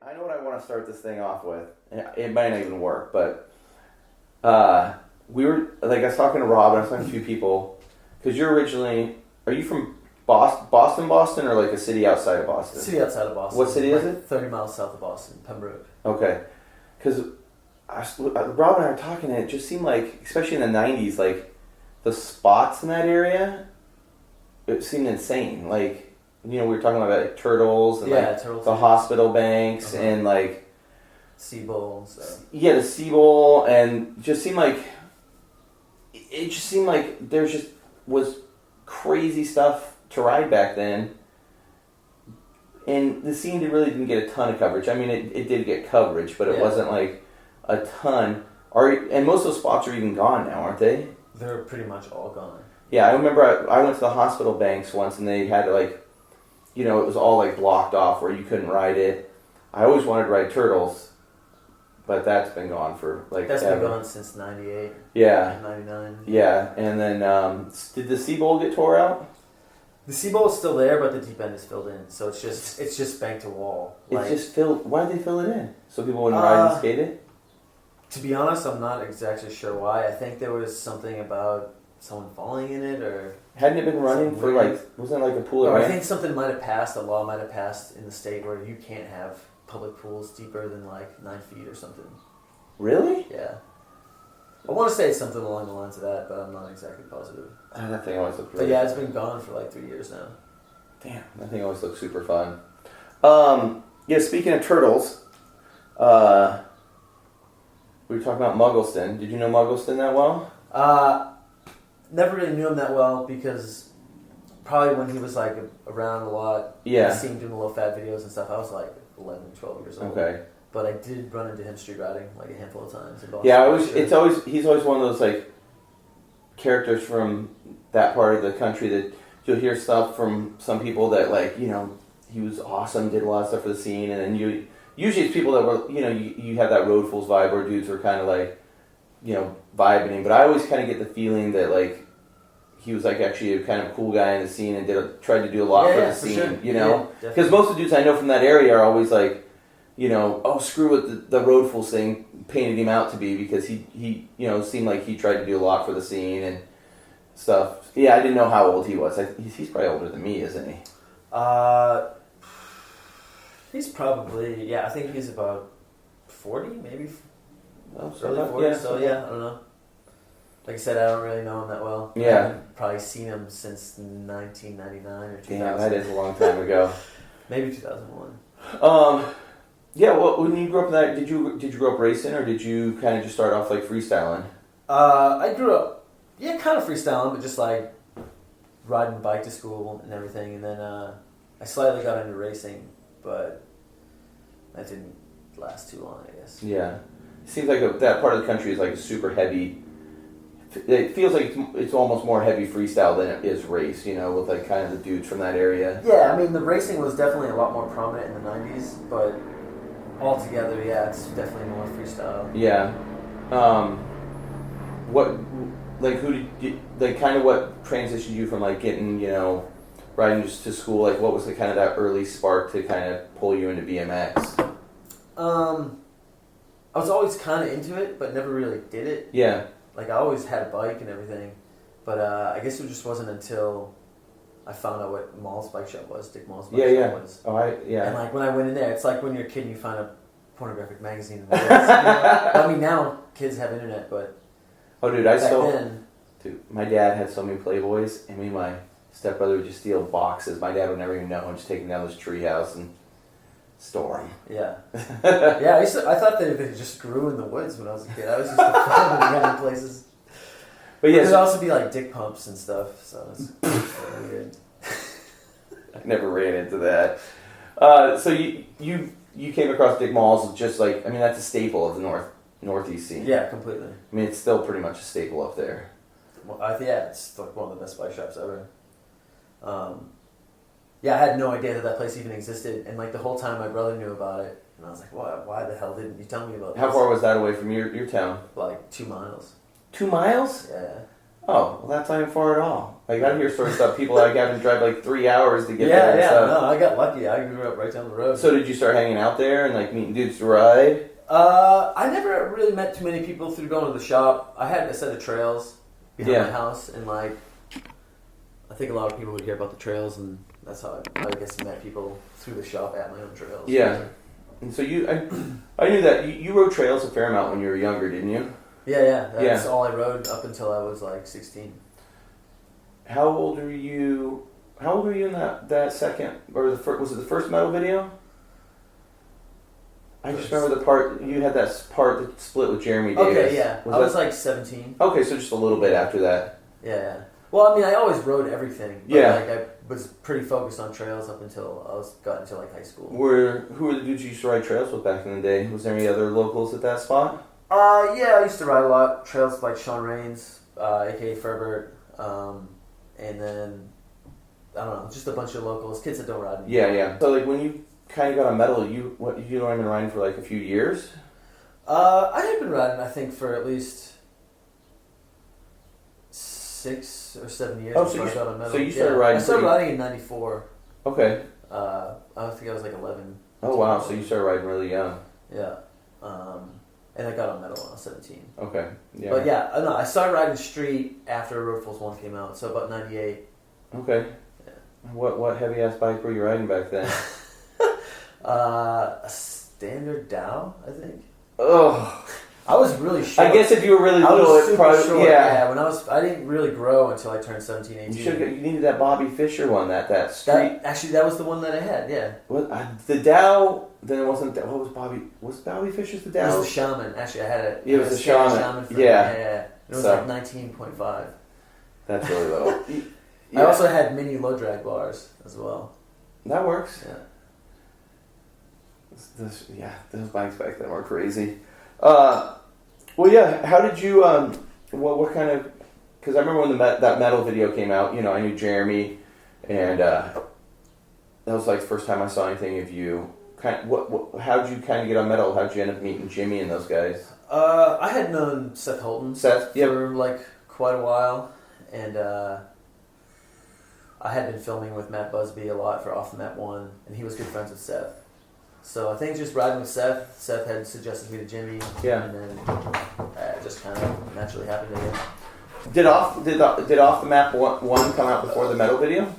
I know what I want to start this thing off with. It might not even work, but we were, like, I was talking to Rob, and I was talking to a few people, because you're originally, are you from Boston, or like a city outside of Boston? City outside of Boston. What city is it? 30 miles south of Boston, Pembroke. Okay. Because Rob and I were talking, and it just seemed like, especially in the 90s, like, the spots in that area, it seemed insane. Like, you know, we were talking about like, turtles and turtles the hospital banks and like Sea Bowl and stuff. Yeah, the Sea Bowl, and just seemed like it just seemed like there just was crazy stuff to ride back then. And the scene really didn't get a ton of coverage. I mean, it did get coverage, but it wasn't like a ton. And most of those spots are even gone now, aren't they? They're pretty much all gone. Yeah, I remember I went to the hospital banks once, and they had to, like, you know, it was all like blocked off where you couldn't ride it. I always wanted to ride turtles, but that's been gone for like That's ever. been gone since 98. Yeah. 99. Yeah, and then did the Sea Bowl get tore out? The Sea Bowl is still there, but the deep end is filled in, so it's just banked to wall. It's just filled. Why did they fill it in? So people wouldn't ride and skate it? To be honest, I'm not exactly sure why. I think there was something about someone falling in it, or hadn't it been running for like, wasn't it like a pool of rain? rain? I think something might have passed, a law might have passed in the state where you can't have public pools deeper than like 9 feet or something. Really? Yeah. I want to say it's something along the lines of that, but I'm not exactly positive. That thing always looked really But yeah, it's been gone for like 3 years now. Damn, that thing always looks super fun. Yeah, speaking of turtles, we were talking about Muggleston. Did you know Muggleston that well? Never really knew him that well because probably when he was like around a lot, yeah, I seen him little fat videos and stuff. I was like 11, 12 years old. Okay. But I did run into him street riding like a handful of times in Boston. Yeah, he's always one of those like characters from that part of the country that you'll hear stuff from some people that, like, you know, he was awesome, did a lot of stuff for the scene, and then usually it's people that were, you know, you have that Road Fools vibe where dudes were kind of like, you know, vibing, but I always kind of get the feeling that, like, he was like actually a kind of cool guy in the scene and tried to do a lot for the scene, sure. You know, because most of the dudes I know from that area are always like, you know, oh, screw what the Road Fools thing painted him out to be, because he you know, seemed like he tried to do a lot for the scene and stuff. Yeah, I didn't know how old he was. He's probably older than me, isn't he? He's probably, I think he's about 40, maybe. Well, early 40, so yeah, I don't know. Like I said, I don't really know him that well. Yeah. I haven't probably seen him since 1999 or 2000. Damn, that is a long time ago. Maybe 2001. Yeah, well, when you grew up in that, did you grow up racing, or did you kind of just start off like freestyling? I grew up, kind of freestyling, but just like riding a bike to school and everything. And then I slightly got into racing, but that didn't last too long, I guess. Yeah. It seems like that part of the country is like a super heavy. It feels like it's almost more heavy freestyle than it is race, you know, with like kind of the dudes from that area. Yeah, I mean, the racing was definitely a lot more prominent in the 90s, but altogether, it's definitely more freestyle. Yeah. What transitioned you from like getting, you know, riding just to school? Like, what was the kind of that early spark to kind of pull you into BMX? I was always kind of into it, but never really did it. Yeah. Like, I always had a bike and everything, but I guess it just wasn't until I found out what Mall's bike shop was, Dick Mall's bike shop was. Oh, And like when I went in there, it's like when you're a kid and you find a pornographic magazine in the woods. You know? I mean, now kids have internet, but my dad had so many Playboys, and me and my stepbrother would just steal boxes. My dad would never even know, and just take them down to this treehouse and store them. Yeah. Yeah, I thought they just grew in the woods when I was a kid. I was just finding random places. But yeah, there'd also be like dick pumps and stuff, so it's weird. I never ran into that. So you came across Dick Mall's, just like, I mean, that's a staple of the northeast scene. Yeah, completely. I mean, it's still pretty much a staple up there. Well, it's like one of the best bike shops ever. I had no idea that place even existed, and like the whole time my brother knew about it, and I was like, why the hell didn't you tell me about this? How far was that away from your town? Like 2 miles. 2 miles? Yeah. Oh, well, that's not even far at all. Like, I hear stories about people like having to drive like 3 hours to get Yeah, there. yeah. So. No, I got lucky. I grew up right down the road. So did you start hanging out there and like meeting dudes to ride? I never really met too many people through going to the shop. I had a set of trails behind my house, and like, I think a lot of people would hear about the trails, and that's how I guess I met people through the shop at my own trails. Yeah. And so I knew that you rode trails a fair amount when you were younger, didn't you? Yeah. That's all I rode up until I was like 16. How old were you in that second, or the first, was it the first metal video? I just remember the part, you had that part that split with Jeremy Davis. Okay, yeah. I was like 17. Okay, so just a little bit after that. Yeah. Well, I mean, I always rode everything. But Yeah. Like, I was pretty focused on trails up until got into like high school. Who were the dudes you used to ride trails with back in the day? Was there any other locals at that spot? Yeah, I used to ride a lot. Trails like Sean Rains, aka Ferbert, and then, I don't know, just a bunch of locals, kids that don't ride anymore. Yeah. So like when you kind of got on metal, you only been riding for like a few years? I had been riding, I think, for at least 6 or 7 years before I got on metal. So you started riding. I started riding in '94. Okay. I think I was like 11. Oh wow! So you started riding really young. Yeah. And I got on metal when I was 17. Okay. Yeah. But yeah, no, I started riding street after Road Force 1 came out, so about 98. Okay. Yeah. What heavy ass bike were you riding back then? A standard Dow, I think. Oh. I was really short. I guess if you were really I little, was it super probably short. yeah. When I didn't really grow until I turned 17, 18. You needed that Bobby Fischer one, that street. That was the one that I had. Yeah. What the Dow? Then it wasn't. What was Bobby? Was Bobby Fischer's the Dow? It was the Shaman. Actually, I had it. Yeah, it was the Shaman. Yeah. It was like 19.5. That's really low. I also had mini low drag bars as well. That works. Yeah. Those bikes back then were crazy. Well, yeah. How did you? What kind of? Because I remember when that metal video came out. You know, I knew Jeremy, and that was like the first time I saw anything of you. How'd you kind of get on metal? How'd you end up meeting Jimmy and those guys? I had known Seth Holton for like quite a while, and I had been filming with Matt Busby a lot for Off the Map 1, and he was good friends with Seth. So I think just riding with Seth had suggested me to Jimmy, and then it just kind of naturally happened again. Did Off the Map 1 come out before the metal video?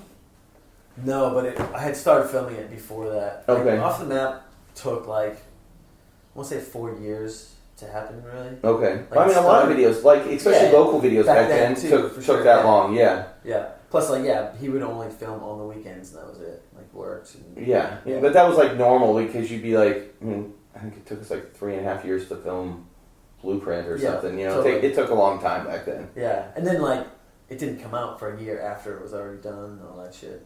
No, but I had started filming it before that. Okay. Like, Off the Map took like, I want to say 4 years to happen, really. Okay. Like, I mean, a lot of videos, like especially local videos back then, took that long. Yeah. Yeah. Plus, he would only film on the weekends, and that was it. Like, worked. And, yeah, but that was like normal because you'd be like, I think it took us like 3.5 years to film Blueprint or something. You know, totally. It took a long time back then. Yeah, and then like it didn't come out for a year after it was already done and all that shit.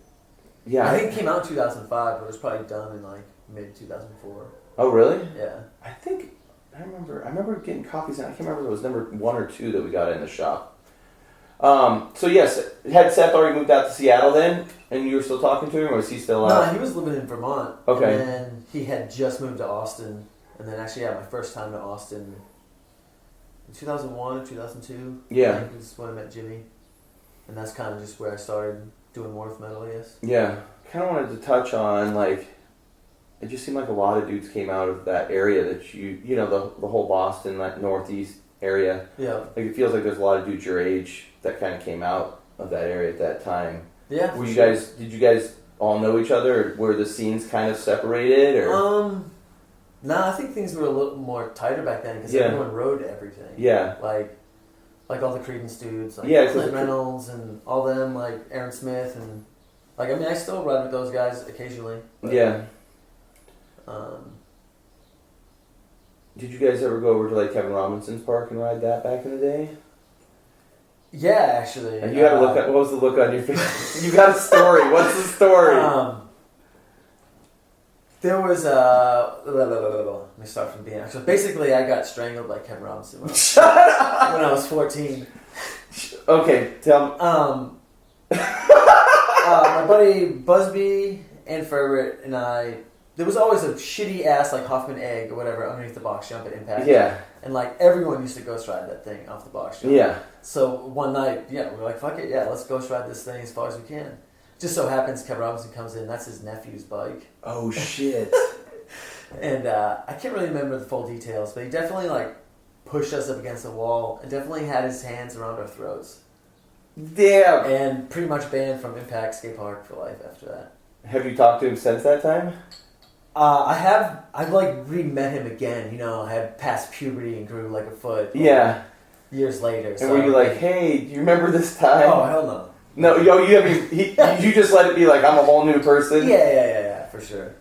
Yeah, I think it came out in 2005, but it was probably done in like mid 2004. Oh, really? Yeah. I remember getting copies, and I can't remember if it was number 1 or 2 that we got in the shop. So yes, had Seth already moved out to Seattle then, and you were still talking to him, or was he still out? No, he was living in Vermont. Okay. And then he had just moved to Austin, and then actually, my first time to Austin in 2001 or 2002. Yeah. I think was when I met Jimmy, and that's kind of just where I started doing more with metal, I guess. Yeah, kind of wanted to touch on like. It just seemed like a lot of dudes came out of that area that you know, the whole Boston, that northeast area. Yeah. Like it feels like there's a lot of dudes your age that kind of came out of that area at that time. Yeah. Did you guys all know each other, or were the scenes kind of separated, or? Nah, I think things were a little more tighter back then because everyone rode everything. Yeah. Like all the Creedence dudes, like Clint Reynolds and all them, like Aaron Smith, and like I mean I still ride with those guys occasionally. But, yeah. Did you guys ever go over to like Kevin Robinson's park and ride that back in the day? Yeah, actually. And you had a look at, what was the look on your face? You got a story. What's the story? There was let me start from the beginning. So basically, I got strangled by Kevin Robinson when I was 14. Okay, tell me. My buddy Busby and Ferbert and I there was always a shitty ass like Huffman egg or whatever underneath the box jump at Impact. Yeah. And like everyone used to ghost ride that thing off the box jump. Yeah. So one night, we were like, fuck it, yeah, let's ghost ride this thing as far as we can. Just so happens Kevin Robinson comes in, that's his nephew's bike. Oh shit. And I can't really remember the full details, but he definitely like pushed us up against the wall and definitely had his hands around our throats. Damn. And pretty much banned from Impact Skate Park for life after that. Have you talked to him since that time? I've like re-met him again, I had passed puberty and grew like a foot. Yeah. Years later. And were you like, hey, do you remember this time? Oh, hell no. No, you haven't, you just let it be like, I'm a whole new person? Yeah, for sure.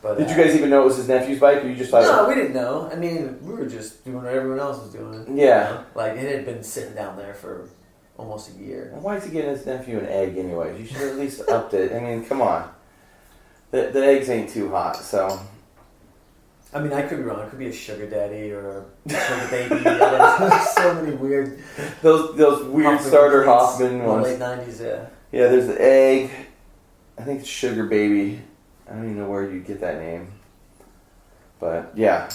But, did you guys even know it was his nephew's bike, or you just thought... No, we didn't know. I mean, we were just doing what everyone else was doing. Yeah. Like, it had been sitting down there for almost a year. Why is he getting his nephew an egg anyways? You should have at least upped it. I mean, come on. The eggs ain't too hot, so... I mean, I could be wrong. It could be a sugar daddy or a sugar baby. There's so many weird... Those weird starter Hoffman ones. In the late 90s, yeah. Yeah, there's the egg. I think it's sugar baby. I don't even know where you get that name. But, yeah.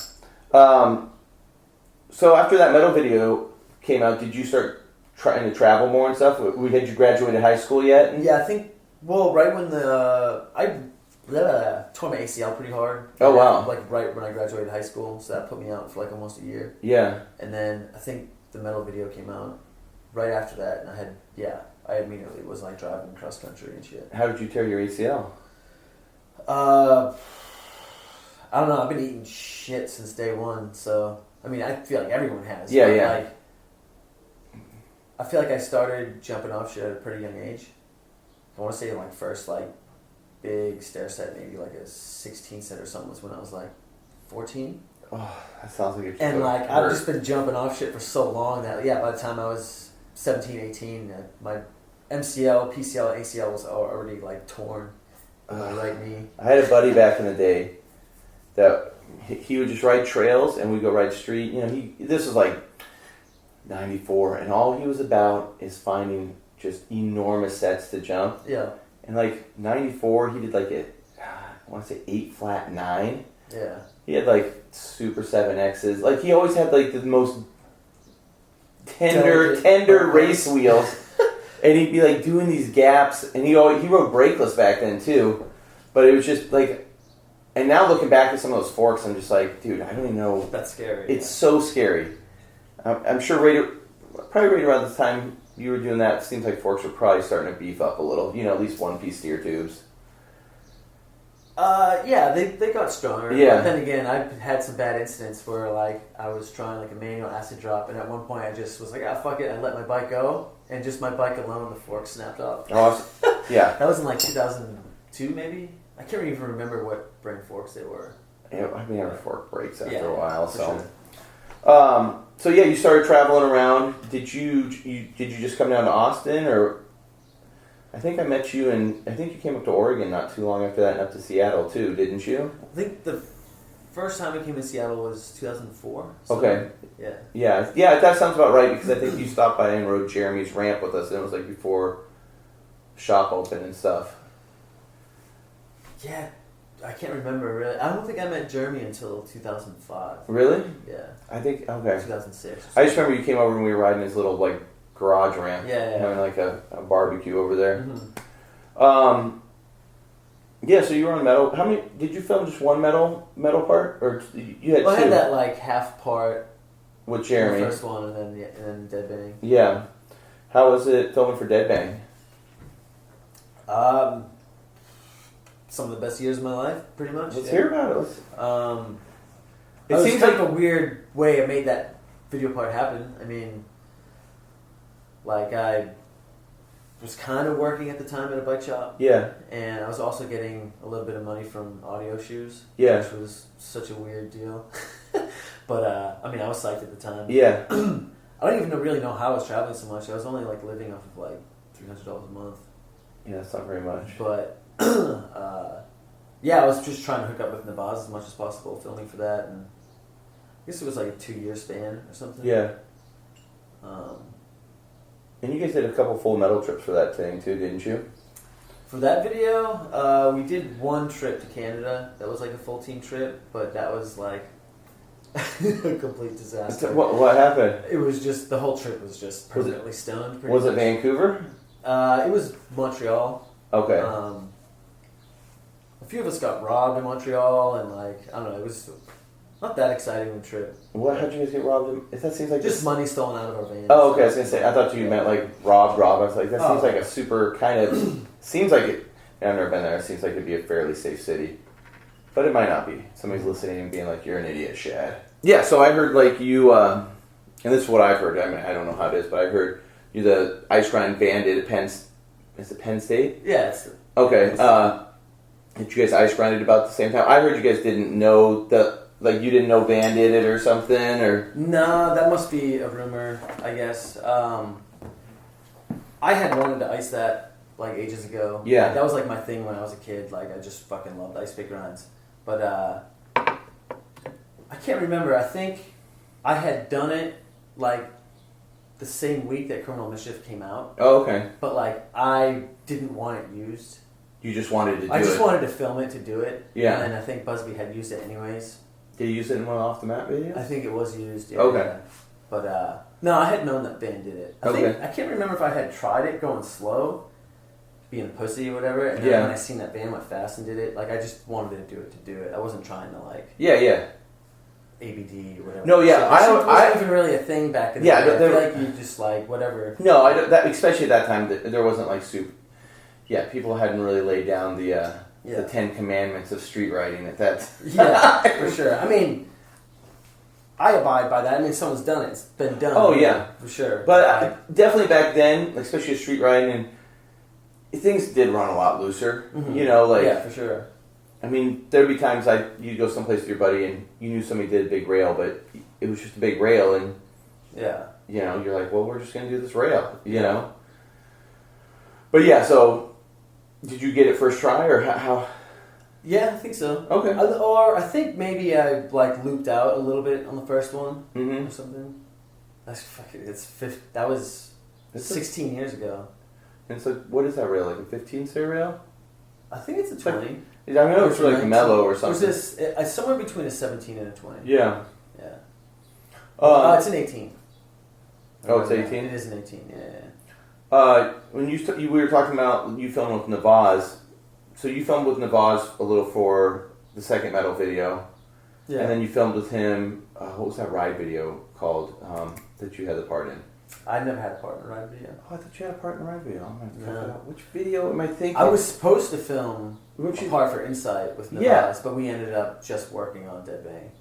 So after that metal video came out, did you start trying to travel more and stuff? Had you graduated high school yet? Yeah, I think... Well, right when I tore my ACL pretty hard. Oh, wow. Like, right when I graduated high school. So that put me out for, like, almost a year. Yeah. And then I think the metal video came out right after that. And I immediately was, like, driving cross country and shit. How did you tear your ACL? I don't know. I've been eating shit since day one, so I mean, I feel like everyone has. Yeah, but, yeah. Like, I feel like I started jumping off shit at a pretty young age. I want to say like first like big stair set, maybe like a 16 set or something, was when I was like 14. Oh, that sounds like And like I've just been jumping off shit for so long that by the time I was 17, 18, my MCL, PCL, ACL was already like torn. Right knee. I had a buddy back in the day that he would just ride trails and we'd go ride street. This was like 94, and all he was about is finding just enormous sets to jump. Yeah. And like 94, he did like I want to say 8 flat 9. Yeah. He had like Super 7Xs. Like he always had like the most tender race wheels. And he'd be like doing these gaps, and he rode brakeless back then too, but it was just like, and now looking back at some of those forks, I'm just like, dude, I don't even know. That's scary. It's so scary. I'm sure probably right around this time you were doing that, it seems like forks were probably starting to beef up a little. At least one-piece steer tubes. Yeah, they got stronger. Yeah. But then again, I've had some bad incidents where like I was trying like a manual acid drop, and at one point I just was like, fuck it, I let my bike go, and just my bike alone, the fork snapped off. Oh, yeah. That was in like 2002 maybe. I can't even remember what brand forks they were. Yeah, I mean, our fork breaks after a while, so. Sure. So yeah, you started traveling around. Did you just come down to Austin, or? I think I met you I think you came up to Oregon not too long after that and up to Seattle too, didn't you? I think the first time I came to Seattle was 2004. So, okay. Yeah, that sounds about right, because I think you stopped by and rode Jeremy's ramp with us, and it was like before shop opened and stuff. Yeah, I can't remember really. I don't think I met Jeremy until 2005. Really? Yeah. I think, okay. 2006. I just remember you came over and we were riding his little like garage ramp. Yeah. Having like a barbecue over there. Mm-hmm. Yeah, so you were on metal. How many, did you film just one metal part? Or you had two? I had that like half part with Jeremy. The first one, and then Dead Bang. Yeah. How was it filming for Dead Bang? Some of the best years of my life, pretty much. Let's hear about it. It seems like a weird way I made that video part happen. I mean, like I was kind of working at the time at a bike shop. Yeah. And I was also getting a little bit of money from audio shoes. Yeah. Which was such a weird deal. But, I mean, I was psyched at the time. Yeah. I don't even really know how I was traveling so much. I was only, like, living off of, like, $300 a month. Yeah, that's not very much. But, yeah, I was just trying to hook up with Navaz as much as possible, filming for that. And I guess it was, like, a 2-year span or something. Yeah. And you guys did a couple full metal trips for that thing, too, didn't you? For that video, we did one trip to Canada. That was like a full team trip, but that was like a complete disaster. What happened? It was just, the whole trip was just permanently stoned. Was it Vancouver? It was Montreal. Okay. A few of us got robbed in Montreal, and like, I don't know, it was not that exciting of a trip. How'd you guys get robbed? That seems like just money stolen out of our van. Oh, okay. I was gonna say. I thought you meant like rob. I was like, that seems like a super kind of. Seems like it. I've never been there. It seems like it'd be a fairly safe city, but it might not be. Somebody's listening and being like, "You're an idiot, Shad." Yeah. So I heard like you, and this is what I've heard. I mean, I don't know how it is, but I heard you the ice grind bandit at Penn. Is it Penn State? Yeah. It's okay. Did you guys ice grinded about the same time? I heard you guys didn't know that. Like, you didn't know Van did it or something, or? No, that must be a rumor, I guess. I had wanted to ice that, like, ages ago. Yeah. That was, like, my thing when I was a kid. Like, I just fucking loved ice pick grinds. But, I can't remember. I think I had done it, like, the same week that Criminal Mischief came out. Oh, okay. But, like, I didn't want it used. You just wanted to do it? I just wanted to film it to do it. Yeah. And then I think Busby had used it anyways. Did you use it in one off the map video? I think it was used. Yeah, okay. Yeah. But no, I had known that Van did it. I can't remember if I had tried it going slow, being a pussy or whatever. And then when I seen that Van went fast and did it, like I just wanted to do it. I wasn't trying to like. Yeah. ABD or whatever. No, yeah, I wasn't even really a thing back in the day. I feel like you just like whatever. No, especially at that time, there wasn't like soup. Yeah, people hadn't really laid down the 10 Commandments of street riding at that. Yeah, for sure. I mean, I abide by that. I mean, if someone's done it. It's been done. Oh yeah, for sure. But definitely back then, especially street riding, and things did run a lot looser. Mm-hmm. You know, like yeah, for sure. I mean, there'd be times you'd go someplace with your buddy and you knew somebody did a big rail, but it was just a big rail, and you know, you're like, well, we're just gonna do this rail, you know. But yeah, so did you get it first try or how? Yeah, I think so. Okay. Or I think maybe I like looped out a little bit on the first one or something. That's fucking. That was 16 years ago. And it's like, what is that rail? Like a 15-series rail? I think it's a 20. Like, I know it's like mellow or something. Was this somewhere between a 17 and a 20? Yeah. Yeah. It's an 18. Oh, it's 18? It is an 18. Yeah. When we were talking about you filming with Navaz, so you filmed with Navaz a little for the second metal video, and then you filmed with him. What was that ride video called that you had the part in? I never had a part in a ride video. Oh, I thought you had a part in a ride video. I'm gonna check it out. Which video am I thinking? I was supposed to film a part for Insight with Navaz, but we ended up just working on Dead Bang.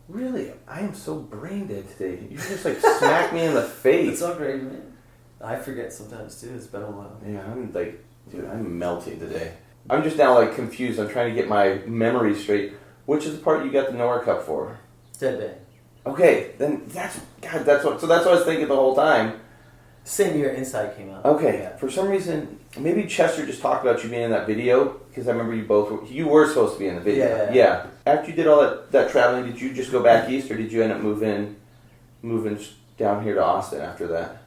Really? I am so brain dead today. You just like smack me in the face. It's all great, man. I forget sometimes too. It's been a while. Yeah, I'm like, dude, I'm melting today. I'm just now like confused. I'm trying to get my memory straight. Which is the part you got the Nora Cup for? Dead Bang. Okay, then that's what I was thinking the whole time. Same year Inside came out. Okay, for some reason, maybe Chester just talked about you being in that video because I remember you were supposed to be in the video. Yeah. After you did all that traveling, did you just go back east, or did you end up moving down here to Austin after that?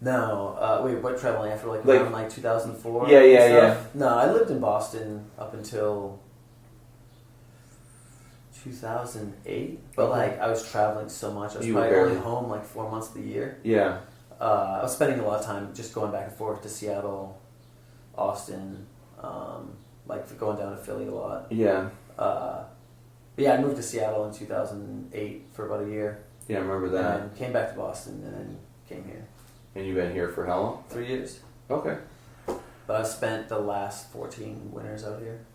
No, wait, what traveling after around 2004? Yeah. No, I lived in Boston up until 2008, but I was traveling so much. I was probably only home 4 months of the year. Yeah. I was spending a lot of time just going back and forth to Seattle, Austin, going down to Philly a lot. Yeah. But yeah, I moved to Seattle in 2008 for about a year. Yeah, I remember that. And came back to Boston and then came here. And you've been here for how long? 3 years. Okay. But I spent the last 14 winters out here.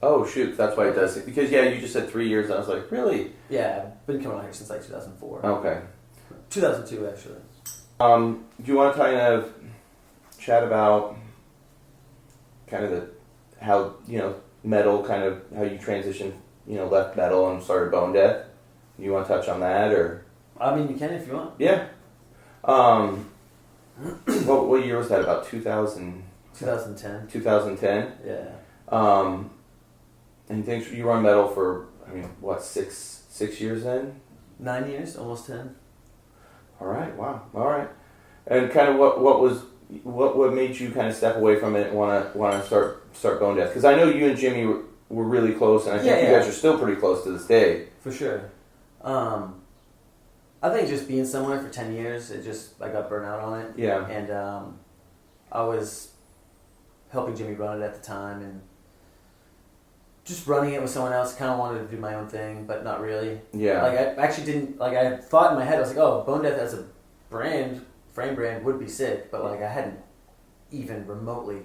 Oh shoot, that's why it does it. Because you just said 3 years, and I was like, really? Yeah, I've been coming out here since 2004. Okay. 2002 actually. Do you want to kind of chat about kind of how metal, kind of how you transitioned, left metal and started Bonedeth? You want to touch on that, or? I mean, you can if you want. Yeah. What year was that? About 2000? 2010. 2010? Yeah. And you think you were on metal for, six years then? 9 years, almost 10. All right, wow. All right. And kind of what was what made you kind of step away from it and want to start Bonedeth? Because I know you and Jimmy were really close, and I think you guys are still pretty close to this day. For sure. I think just being somewhere for 10 years, I got burnt out on it. Yeah. And I was helping Jimmy run it at the time, and just running it with someone else. Kind of wanted to do my own thing, but not really. Yeah. Like, I actually didn't, like, I thought in my head, I was like, oh, Bonedeth as a frame brand would be sick, but like I hadn't even remotely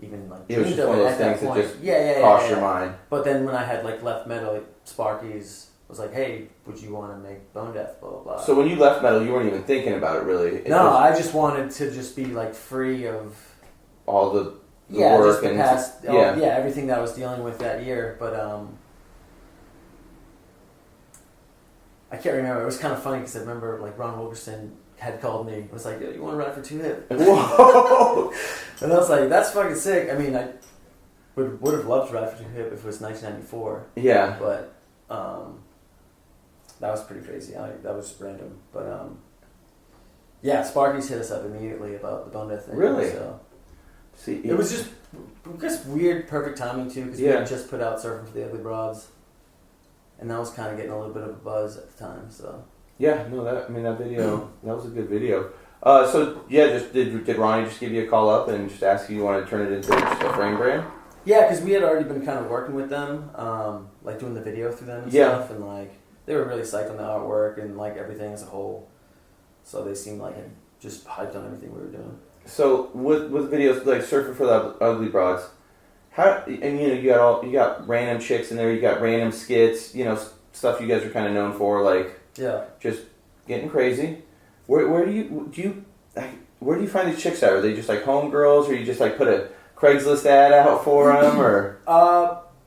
like it was just one of those things that just crossed your mind. But then when I had like left metal, like, Sparky's was like, hey, would you want to make Bonedeth, blah blah blah. So when you left metal, you weren't even thinking about it really. I just wanted to just be like free of all the work just the and past, everything that I was dealing with that year. But I can't remember. It was kind of funny because I remember like Ron Wilkerson had called me. It was like, yo, you want to ride for 2 Hip? Whoa! And I was like, that's fucking sick. I mean, I would have loved to ride for 2 Hip if it was 1994. Yeah. But that was pretty crazy. That was random. But Sparky's hit us up immediately about the Bonedeth thing. Really? So See, it was just weird, perfect timing too, because we had just put out Surfing for the Ugly Broads, and that was kind of getting a little bit of a buzz at the time. So that video that was a good video. Just did Ronnie just give you a call up and just ask you want to turn it into just a frame brand? Yeah, because we had already been kind of working with them, like doing the video through them and stuff, and like they were really psyched on the artwork and like everything as a whole. So they seemed like just hyped on everything we were doing. So with videos like Surfing for the Ugly Broads, you got random chicks in there, you got random skits, stuff you guys are kind of known for, like just getting crazy. Where do you find these chicks at? Are they just like homegirls, or you just like put a Craigslist ad out for them, or?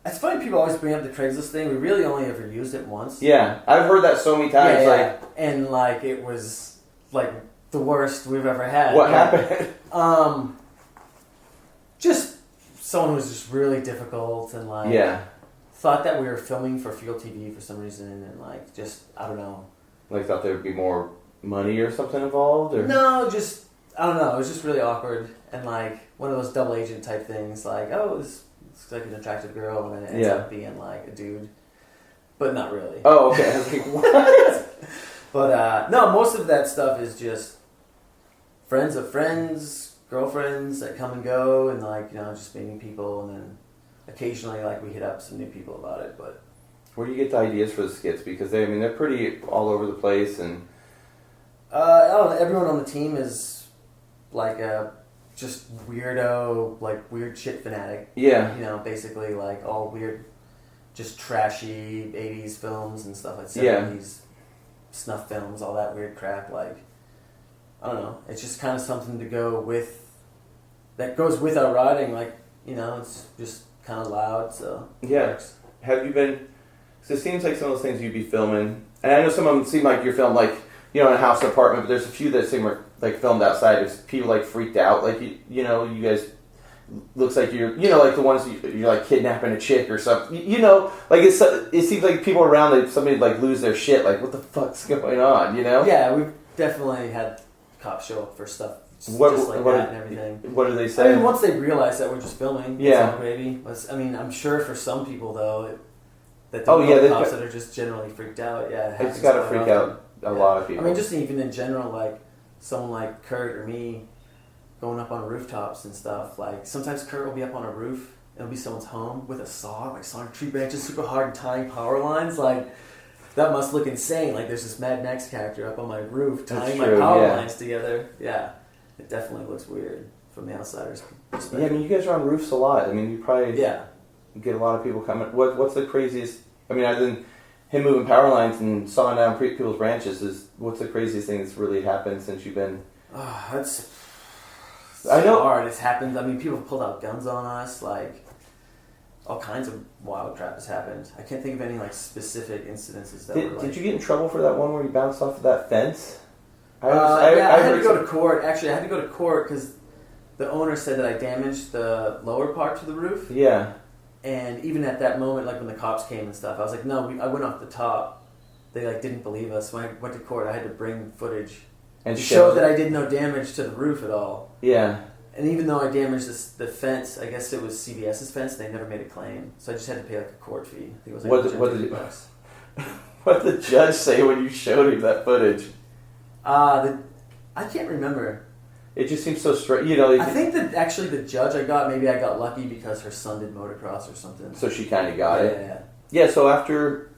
It's funny, people always bring up the Craigslist thing. We really only ever used it once. Yeah, I've heard that so many times. And like it was like the worst we've ever had. What happened? Just someone who was just really difficult and like thought that we were filming for Fuel TV for some reason, and like just I don't know. Like thought there would be more money or something involved, or no, just I don't know. It was just really awkward and like one of those double agent type things. Like this looks like an attractive girl, and then it ends up being like a dude, but not really. Oh, okay. I was like, what? But no, most of that stuff is just friends of friends, girlfriends that come and go, and like just meeting people, and then occasionally like we hit up some new people about it. But where do you get the ideas for the skits? Because they're pretty all over the place, and I don't know, everyone on the team is like a just weirdo, like weird shit fanatic. Yeah. Basically like all weird, just trashy 80s films and stuff like 70s snuff films, all that weird crap. Like, I don't know. It's just kind of something to go with, that goes with our riding. Like, it's just kind of loud, so it works. Have you been, because it seems like some of those things you'd be filming, and I know some of them seem like you're filmed like, in a house or apartment, but there's a few that seem like filmed outside. If people like freaked out, like you guys looks like you're like the ones you're like kidnapping a chick or something. Like it seems like people around, like somebody like lose their shit. Like what the fuck's going on? Yeah, we've definitely had cops show up for stuff just like that and everything. What do they say? I mean, once they realize that we're just filming, it's all gravy. I'm sure for some people though, that the cops that are just generally freaked out. Yeah, it's got to freak out a lot of people. I mean, just even in general, like someone like Kurt or me going up on rooftops and stuff. Like sometimes Kurt will be up on a roof. It'll be someone's home with a saw, like sawing tree branches super hard and tying power lines. Like that must look insane. Like there's this Mad Max character up on my roof tying my power lines together. Yeah, it definitely looks weird from the outsider's perspective. Yeah, I mean, you guys are on roofs a lot. I mean, you probably get a lot of people coming. What's the craziest? I mean, other than him moving power lines and sawing down people's branches, what's the craziest thing that's really happened since you've been? I know hard. It's happened. I mean, people have pulled out guns on us. Like all kinds of wild crap has happened. I can't think of any like specific incidences that Did you get in trouble for that one where you bounced off of that fence? I had to go to court. Actually, I had to go to court because the owner said that I damaged the lower part to the roof. Yeah. And even at that moment, like when the cops came and stuff, I was like, no, I went off the top. They like didn't believe us. When I went to court, I had to bring footage And to show that I did no damage to the roof at all. Yeah. And even though I damaged the fence, I guess it was CVS's fence. They never made a claim, so I just had to pay like a court fee. I think it was like $150. What did the judge say when you showed him that footage? I can't remember. It just seems so straight. You know. I think that actually the judge I got lucky because her son did motocross or something. So she kind of got it. Yeah. Yeah. So after,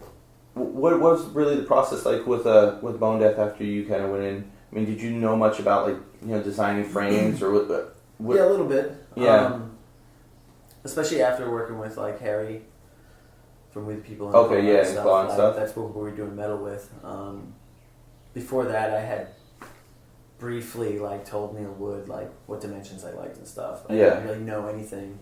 what was really the process like with Bonedeth after you kind of went in? I mean, did you know much about like designing frames or what? Yeah, a little bit. Yeah. Especially after working with like Harry from We the People. And Okay, yeah, and Claw and stuff. That's what we were doing metal with. Before that, I had briefly like told Neil Wood like what dimensions I liked and stuff. I didn't really know anything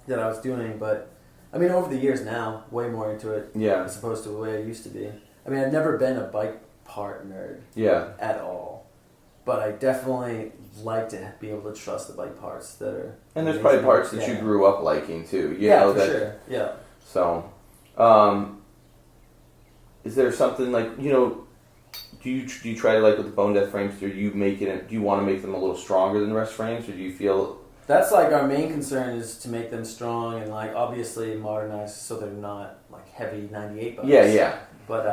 that I was doing, but I mean, over the years now, way more into it. Yeah. As opposed to the way I used to be. I mean, I've never been a bike part nerd. Yeah. At all. But I definitely like to be able to trust the bike parts that are. And there's probably parts that you grew up liking too. You know, for sure. Yeah. So, is there something like do you try to like with the Bonedeth frames? Do you want to make them a little stronger than the rest frames, or do you feel? That's like our main concern is to make them strong and like obviously modernized so they're not like heavy 98 bikes. Yeah. But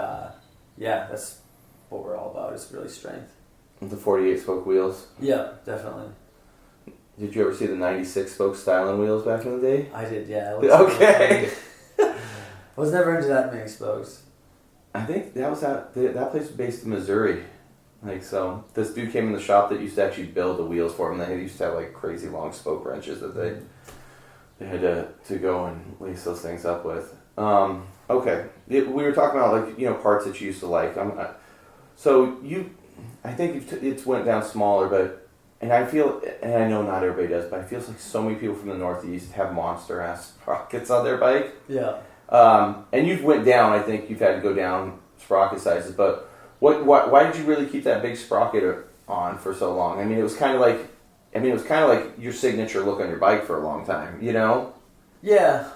that's what we're all about is really strength. The 48 spoke wheels. Yeah, definitely. Did you ever see the 96 spoke styling wheels back in the day? I did, yeah. Okay. I was never into that many spokes. I think that place was based in Missouri. Like, so this dude came in the shop that used to actually build the wheels for him. They used to have like crazy long spoke wrenches that they had to go and lace those things up with. Okay. We were talking about like, parts that you used to like. I think it's went down smaller, but, and I feel, and I know not everybody does, but I feel like so many people from the Northeast have monster-ass sprockets on their bike. Yeah. And you've went down, I think you've had to go down sprocket sizes, but why did you really keep that big sprocket on for so long? I mean, it was kind of like your signature look on your bike for a long time, Yeah.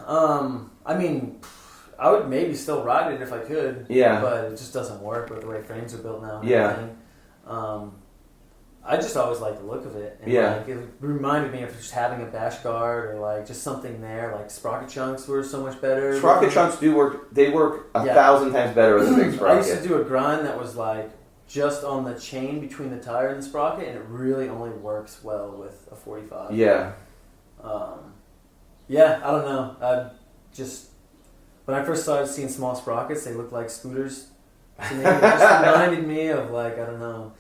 I mean, I would maybe still ride it if I could. Yeah. But it just doesn't work with the way frames are built now. Yeah. I just always liked the look of it. And it reminded me of just having a bash guard or like just something there. Like sprocket chunks were so much better. Sprocket chunks do work. They work 1,000 times better with a big sprocket. I used to do a grind that was like just on the chain between the tire and the sprocket, and it really only works well with a 45. Yeah. I don't know. When I first started seeing small sprockets, they looked like scooters to me. It just reminded me of like, I don't know,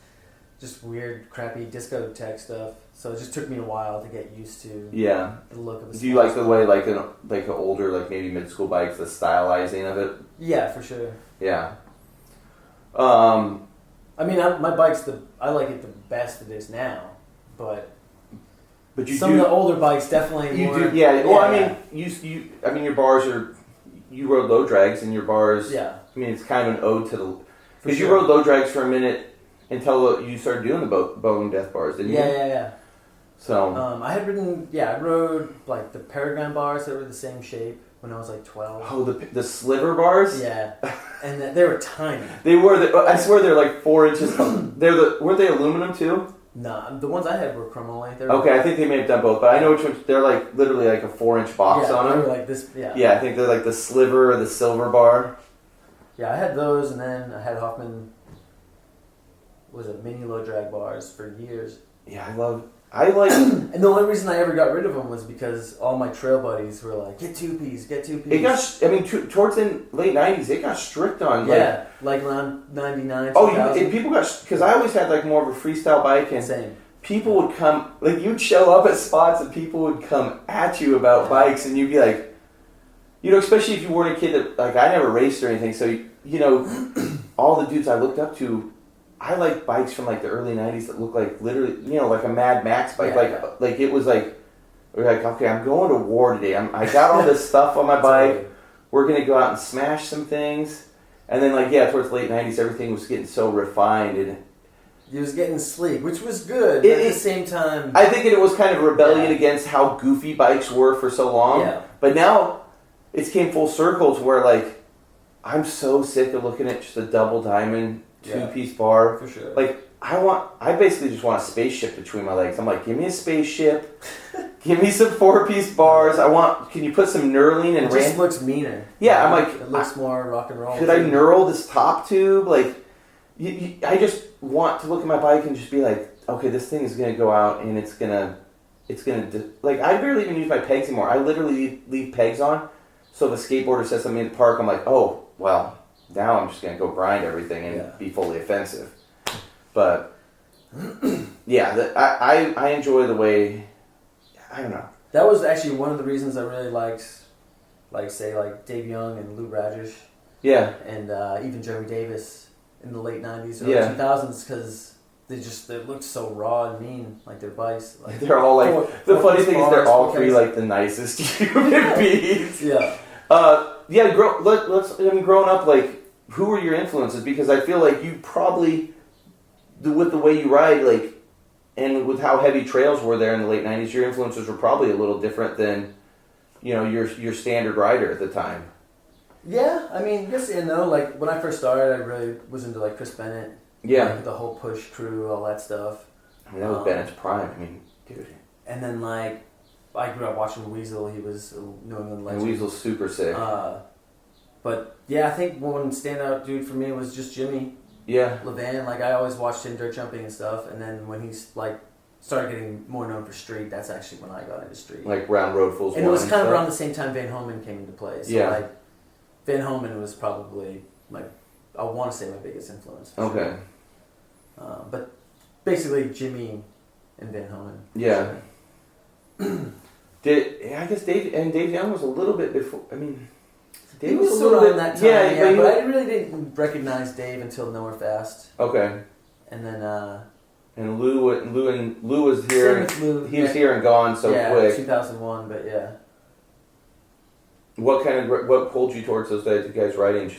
just weird, crappy discotheque stuff. So it just took me a while to get used to the look of the. Do you like the way like an older, like maybe mid school bikes, the stylizing of it? Yeah, for sure. Yeah. I mean, my bike's I like it the best it is now, but some of the older bikes definitely more. Do, yeah. Well, I mean, your bars are. You rode low drags, and your bars. Yeah. I mean, it's kind of an ode to the. Because you rode low drags for a minute until you started doing the Bonedeth bars, didn't you? Yeah. So. I rode like the Paragon bars that were the same shape when I was like 12. Oh, the sliver bars. Yeah, and they were tiny. They were. I swear they're like 4 inches. Weren't they aluminum too? Nah, the ones I had were chromoly. Okay, I think they may have done both, but I know which ones. They're like literally like a 4-inch box on them. They were like this. Yeah. Yeah, I think they're like the sliver or the silver bar. Yeah, I had those, and then I had Hoffman. Was it mini low drag bars for years? Yeah, I like. And the only reason I ever got rid of them was because all my trail buddies were like, "Get two piece." It got. I mean, towards the late '90s, it got strict on. Like around '99. And people got because I always had like more of a freestyle bike, and same. People would come like you'd show up at spots, and people would come at you about bikes, and you'd be like, especially if you weren't a kid that like I never raced or anything, so all the dudes I looked up to. I like bikes from like the early '90s that look like literally, like a Mad Max bike. Like it was like, we're like, okay, I'm going to war today. I got all this stuff on my bike. We're gonna go out and smash some things. And then towards the late '90s, everything was getting so refined and it was getting sleek, which was good. But at the same time, I think it was kind of a rebellion against how goofy bikes were for so long. Yeah. But now it's came full circle to where I'm so sick of looking at just a double diamond 2-piece bar. For sure. Like I basically just want a spaceship between my legs. I'm like, give me a spaceship, give me some 4-piece bars. Can you put some knurling and it just looks meaner. Yeah, I'm like, it looks more rock and roll. Could I knurl this top tube? Like, I just want to look at my bike and just be like, okay, this thing is gonna go out and it's gonna like, I barely even use my pegs anymore. I literally leave pegs on. So if a skateboarder says something in the park, I'm like, oh, well, now I'm just gonna go grind everything and be fully offensive. But yeah, I enjoy the way, I don't know. That was actually one of the reasons I really liked, say Dave Young and Lou Radrish. Yeah. And even Joey Davis in the late 90s, early 2000s, because they looked so raw and mean, like their bikes. Like, they're all like, the funny thing is they're all three like the nicest human beings. Yeah. Growing up, like, who were your influences? Because I feel like you probably, with the way you ride, like, and with how heavy trails were there in the late 90s, your influences were probably a little different than, your standard rider at the time. Yeah, I mean, yes and no. Like, when I first started, I really was into, like, Chris Bennett. Yeah. Like, the whole Push crew, all that stuff. I mean, that was Bennett's prime. I mean, dude. And then, like, I grew up watching Weasel. He was a New England legend. And Weasel's super sick. But, yeah, I think one standout dude for me was just Jimmy. Yeah. Levan. Like, I always watched him dirt jumping and stuff. And then when he's, like, started getting more known for street, that's actually when I got into street. Like, Round Road Fools. And it was kind of around the same time Van Homan came into play. So, yeah. like, Van Homan was probably, I want to say my biggest influence. Okay. Sure. But basically Jimmy and Van Homan. Yeah. Sure. I guess Dave Young was a little bit before. I mean, Dave was sort of in that time. Yeah, but I really didn't recognize Dave until Nowhere Fast. Okay. And then. And Lou was here. Lou, he was here and gone so quick. 2001, but yeah. What pulled you towards those guys writing?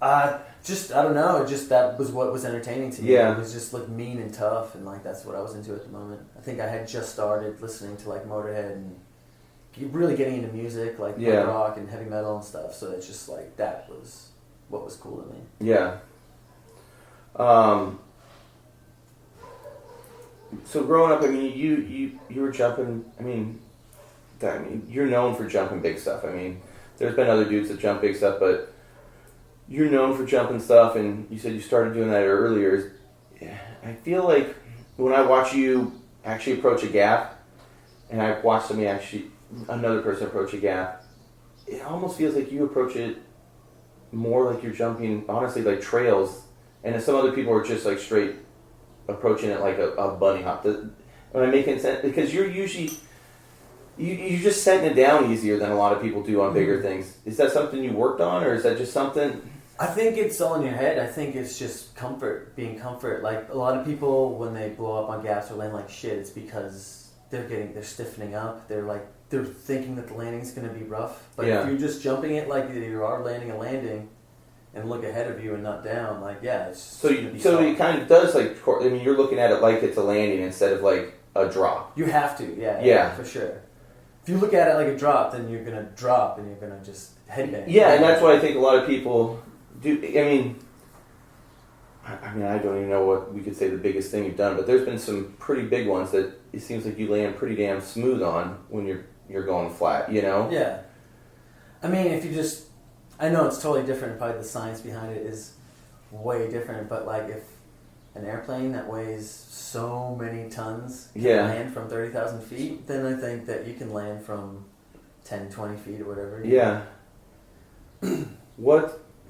I don't know. Just that was what was entertaining to me. Yeah. It was just like mean and tough, and like that's what I was into at the moment. I think I had just started listening to like Motorhead and really getting into music, like punk rock and heavy metal and stuff. So it's just like that was what was cool to me. Yeah. So growing up, I mean, you were jumping. I mean, you're known for jumping big stuff. I mean, there's been other dudes that jump big stuff, but you're known for jumping stuff, and you said you started doing that earlier. I feel like when I watch you actually approach a gap, and I watch another person approach a gap, it almost feels like you approach it more like you're jumping, honestly, like trails, and some other people are just like straight approaching it like a bunny hop. Am I making sense? Because you're usually... You're just setting it down easier than a lot of people do on bigger things. Is that something you worked on, or is that just something... I think it's all in your head. I think it's just being comfort. Like, a lot of people, when they blow up on gaps or land like shit, it's because they're stiffening up. They're thinking that the landing's going to be rough. But if you're just jumping it like you are landing a landing and look ahead of you and not down, it's so it kind of does, like, I mean, you're looking at it like it's a landing instead of like a drop. You have to, yeah, for sure. If you look at it like a drop, then you're going to drop and you're going to just headbang. Yeah, and that's why I think a lot of people do. I mean, I don't even know what we could say the biggest thing you've done, but there's been some pretty big ones that it seems like you land pretty damn smooth on when you're going flat, you know? Yeah. I mean, if you just... I know it's totally different. Probably the science behind it is way different, but like if an airplane that weighs so many tons can land from 30,000 feet, then I think that you can land from 10, 20 feet or whatever. Yeah.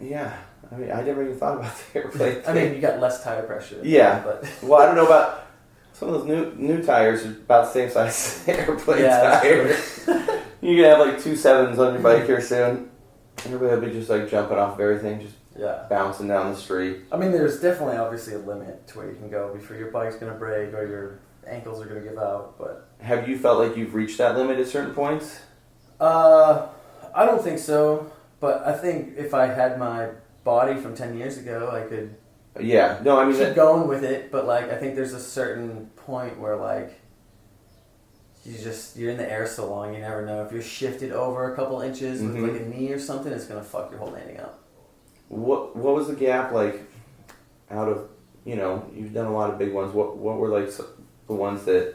Yeah. I mean, I never even thought about the airplane thing. I mean, you got less tire pressure. Yeah. But well, I don't know about... Some of those new tires are about the same size as airplane tires. You can have like 2 7s on your bike here soon. Everybody will be just like jumping off of everything, just bouncing down the street. I mean, there's definitely obviously a limit to where you can go before your bike's going to break or your ankles are going to give out. But have you felt like you've reached that limit at certain points? I don't think so. But I think if I had my body from 10 years ago, I could keep going with it. But like, I think there's a certain point where like you're in the air so long, you never know. If you're shifted over a couple inches with like a knee or something, it's going to fuck your whole landing up. What was the gap like? out of, you've done a lot of big ones. What were like the ones that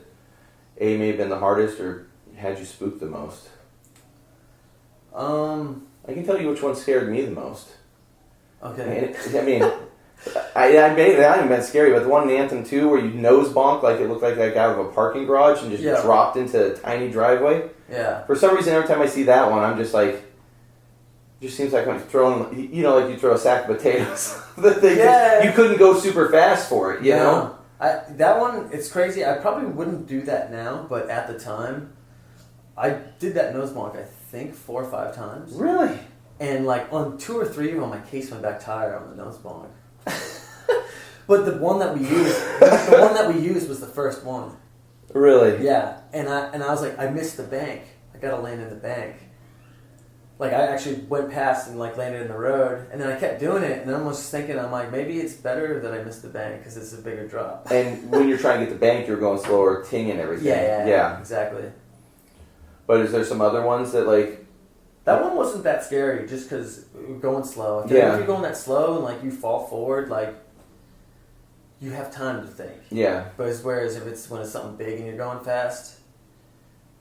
may have been the hardest or had you spooked the most? I can tell you which one scared me the most. Okay. I mean, I made it. I haven't been scary, but the one in Anthem 2 where you nose bonk like it looked like I got out of a parking garage and just dropped into a tiny driveway. Yeah. For some reason, every time I see that one, I'm just like, it just seems like I'm throwing, like you throw a sack of potatoes. You couldn't go super fast for it, you know? That one, it's crazy. I probably wouldn't do that now, but at the time, I did that nose bonk, I think, 4 or 5 times. Really? And like on 2 or 3 of them, I cased my back tire on the nose bonk. But the one that we used was the first one. Really? Yeah, and I was like, I missed the bank. I gotta land in the bank. Like I actually went past and like landed in the road, and then I kept doing it, and I was thinking, I'm like, maybe it's better that I missed the bank because it's a bigger drop. And when you're trying to get the bank, you're going slower, ting and everything. Yeah, exactly. But is there some other ones that like? That one wasn't that scary, just because we were going slow. If you're going that slow and like you fall forward, like you have time to think. Yeah. But whereas if it's when it's something big and you're going fast,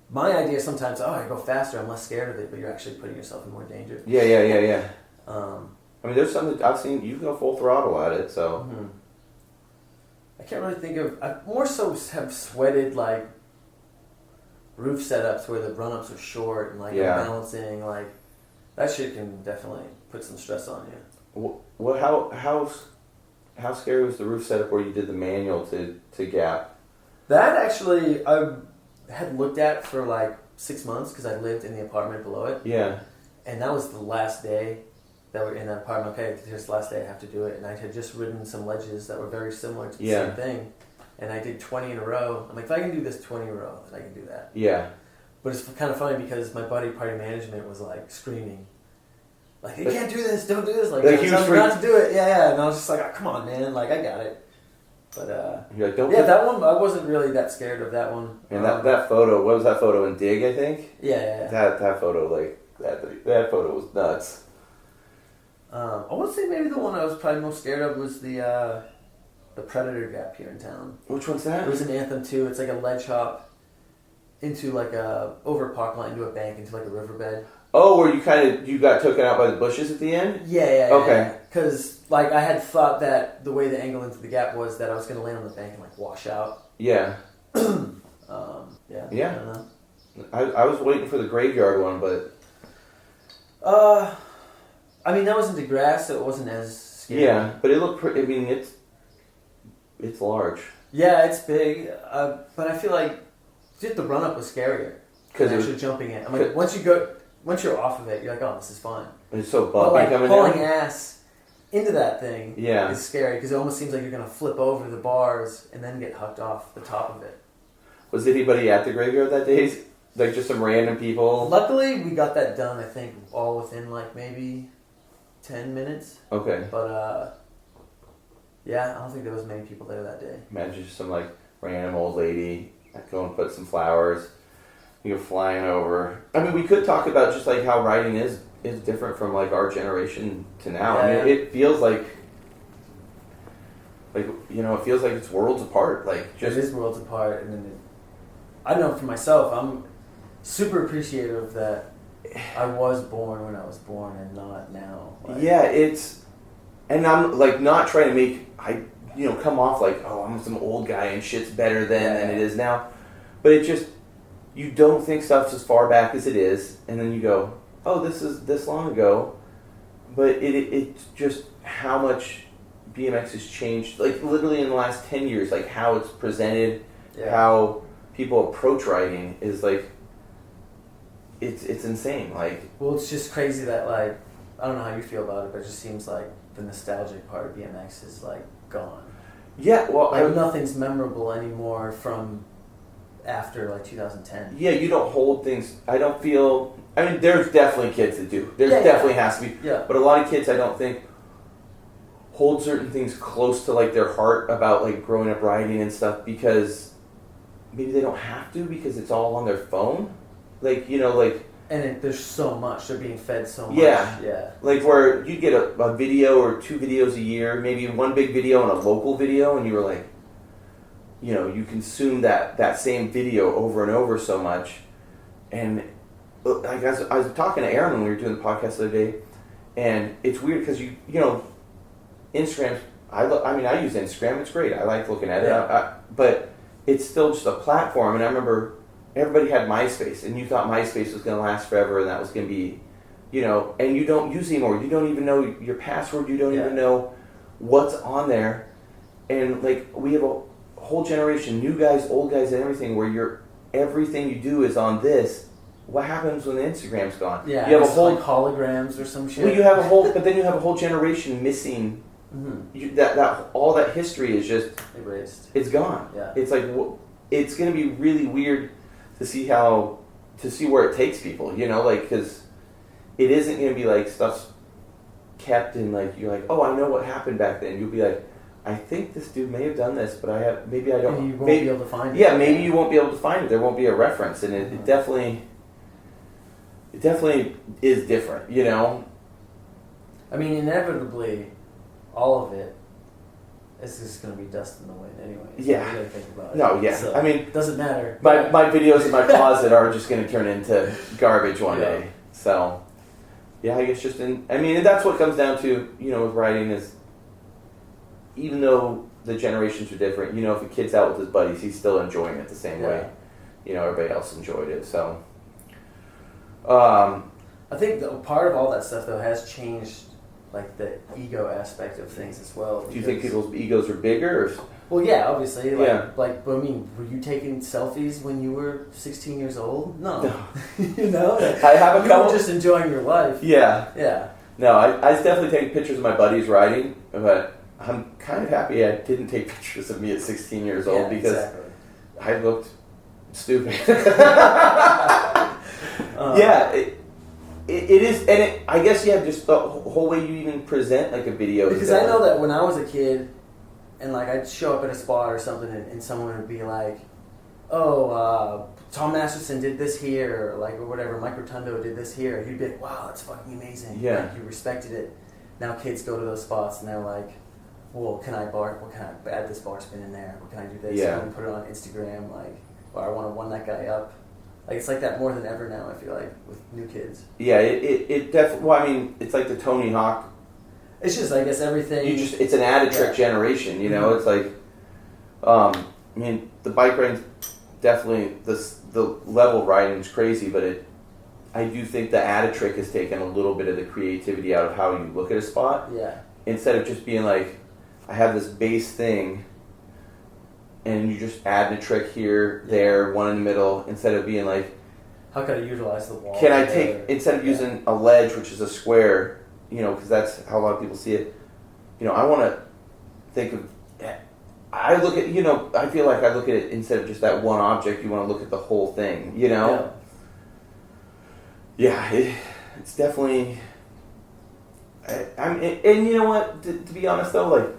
my idea sometimes, I go faster, I'm less scared of it, but you're actually putting yourself in more danger. Yeah. I mean, there's some that I've seen you go full throttle at it, so. Mm-hmm. I can't really think of. I more so have sweated like roof setups where the run-ups are short and like the balancing, like that shit can definitely put some stress on you. What? How scary was the roof setup where you did the manual to gap? That actually I had looked at for like 6 months because I lived in the apartment below it. Yeah. And that was the last day that we were in that apartment. Okay, here's the last day I have to do it. And I had just ridden some ledges that were very similar to the same thing. And I did 20 in a row. I'm like, if I can do this 20 in a row, then I can do that. Yeah. But it's kind of funny because my buddy, party management, was like screaming. Like, you can't do this, don't do this. Like he was not to do it. Yeah. And I was just like, oh, come on, man. Like, I got it. But, you're like, don't that one, I wasn't really that scared of that one. And that photo, what was that photo in Dig, I think? Yeah. That photo, like, that photo was nuts. I want to say maybe the one I was probably most scared of was the Predator Gap here in town. Which one's that? It was in Anthem 2. It's like a ledge hop into like over a parking lot into a bank into like a riverbed. Oh, where you got taken out by the bushes at the end? Yeah. Okay. Because like I had thought that the way the angle into the gap was that I was going to land on the bank and like wash out. Yeah. Yeah. Yeah. I don't know. I was waiting for the graveyard one, but. I mean that was into grass, so it wasn't as scary. Yeah, but it looked. I mean, it's large. Yeah, it's big, but I feel like just the run up was scarier because actually jumping in. I'm like, once you're off of it, you're like, oh, this is fine. It's so bumpy but like coming pulling down. ass into that thing is scary because it almost seems like you're gonna flip over the bars and then get hucked off the top of it. Was anybody at the graveyard that day? Like just some random people? Luckily, we got that done. I think all within like maybe 10 minutes. Okay. But yeah, I don't think there was many people there that day. Imagine just some like random old lady go and put some flowers. You're flying over. I mean, we could talk about just like how riding is different from like our generation to now. Yeah. I mean, it feels like it feels like it's worlds apart. Like just it is worlds apart, and then I know for myself, I'm super appreciative that I was born when I was born and not now. Like, and I'm like not trying to make come off like, oh, I'm some old guy and shit's better than it is now, but it just. You don't think stuff's as far back as it is, and then you go, oh, this is this long ago. But it's just how much BMX has changed, like literally in the last 10 years, like how it's presented, how people approach riding is like, it's insane. Like, well, it's just crazy that like, I don't know how you feel about it, but it just seems like the nostalgic part of BMX is like gone. Yeah, well, like nothing's memorable anymore from after like 2010. Yeah, you don't hold things. I don't feel. I mean, there's definitely kids that do. There's definitely has to be. Yeah. But a lot of kids, I don't think, hold certain things close to like their heart about like growing up riding and stuff because maybe they don't have to because it's all on their phone. Like And there's so much. They're being fed so much. Yeah. Like where you get a video or 2 videos a year, maybe one big video and a local video, and you were like, you know, you consume that same video over and over so much. And like I was talking to Aaron when we were doing the podcast the other day, and it's weird because you know, Instagram. I use Instagram. It's great. I like looking at it. But it's still just a platform. And I remember everybody had MySpace, and you thought MySpace was going to last forever, and that was going to be, you know, and you don't use it anymore. You don't even know your password. You don't even know what's on there. And like we have a whole generation, new guys, old guys, and everything, where everything you do is on this. What happens when the Instagram's gone? Yeah, you have a whole like holograms or some shit. Well, you have but then you have a whole generation missing. Mm-hmm. That all that history is just erased. It's gone. Yeah. It's like it's going to be really weird to see where it takes people. You know, like because it isn't going to be like stuff's kept in like you're like, oh, I know what happened back then. You'll be like, I think this dude may have done this, but maybe I don't. And you won't be able to find it. Yeah, maybe you won't be able to find it. There won't be a reference, and it definitely is different. You know. I mean, inevitably, all of it is just going to be dust in the wind anyway. So yeah. You got to think about it. No, yeah. So, I mean, it doesn't matter. My videos in my closet are just going to turn into garbage one day. So, yeah, I guess and that's what it comes down to, you know, with writing is, even though the generations are different, you know, if a kid's out with his buddies, he's still enjoying it the same way, you know, everybody else enjoyed it. So, I think part of all that stuff though has changed, like the ego aspect of things as well. Do you think people's egos are bigger? Or? Well, yeah, obviously. But I mean, were you taking selfies when you were 16 years old? No. You know? I have a couple. You were just enjoying your life. Yeah. Yeah. No, I was definitely taking pictures of my buddies riding, but I'm kind of happy I didn't take pictures of me at 16 years old because I looked stupid. It is, and I guess just the whole way you even present like a video. Because I know that when I was a kid, and like I'd show up at a spot or something, and someone would be like, "Oh, Tom Masterson did this here," or whatever, Mike Rotundo did this here. You'd be like, "Wow, that's fucking amazing." Yeah, like, you respected it. Now kids go to those spots and they're like, "Well, can I add this bar spin in there? Or can I do this? Yeah. And put it on Instagram? Like, or I want to one that guy up." Like, it's like that more than ever now, I feel like, with new kids. Yeah, it definitely, well, I mean, it's like the Tony Hawk. It's just, I guess, everything. It's an added trick generation, you know? Mm-hmm. It's like, I mean, the bike riding, definitely, the level of riding is crazy, but I do think the added trick has taken a little bit of the creativity out of how you look at a spot. Yeah. Instead of just being like, I have this base thing, and you just add a trick here, there, one in the middle, instead of being like, how can I utilize the wall? Can I instead of using a ledge, which is a square, you know, because that's how a lot of people see it, you know, I want to think of, I look at, you know, I feel like I look at it instead of just that one object, you want to look at the whole thing, you know? Yeah, it's definitely, and you know what, to be honest though, like,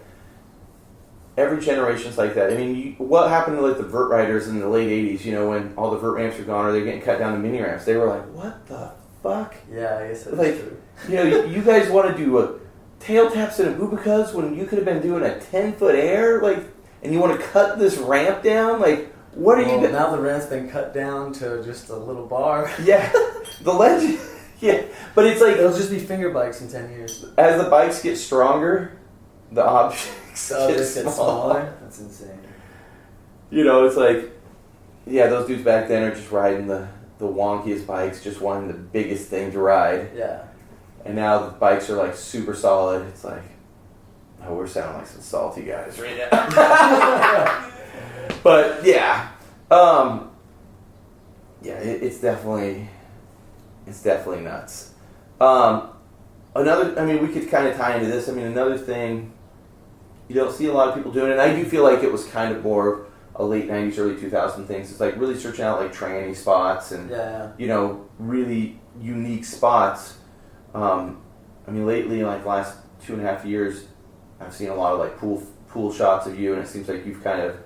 every generation's like that. I mean, what happened to like the vert riders in the late 80s, you know, when all the vert ramps were gone or they're getting cut down to mini ramps? They were like, what the fuck? Yeah, I guess that's like, true. You know, you guys want to do a tail taps and a bubicas when you could have been doing a 10-foot air? Like, and you want to cut this ramp down? Like, what are you doing? Now the ramp's been cut down to just a little bar. Yeah, the ledge. Yeah, but it's like... It'll just be finger bikes in 10 years. As the bikes get stronger, the objects get smaller. That's insane. You know, it's like, yeah, those dudes back then are just riding the wonkiest bikes, just wanting the biggest thing to ride. Yeah. And now the bikes are like super solid. It's like, oh, we're sounding like some salty guys right now. But yeah, it's definitely nuts. We could kind of tie into this. I mean, another thing you don't see a lot of people doing, and I do feel like it was kind of more a late 90s, early 2000 things. It's like really searching out like tranny spots and, you know, really unique spots. I mean, lately, like the last 2.5 years, I've seen a lot of like pool shots of you, and it seems like you've kind of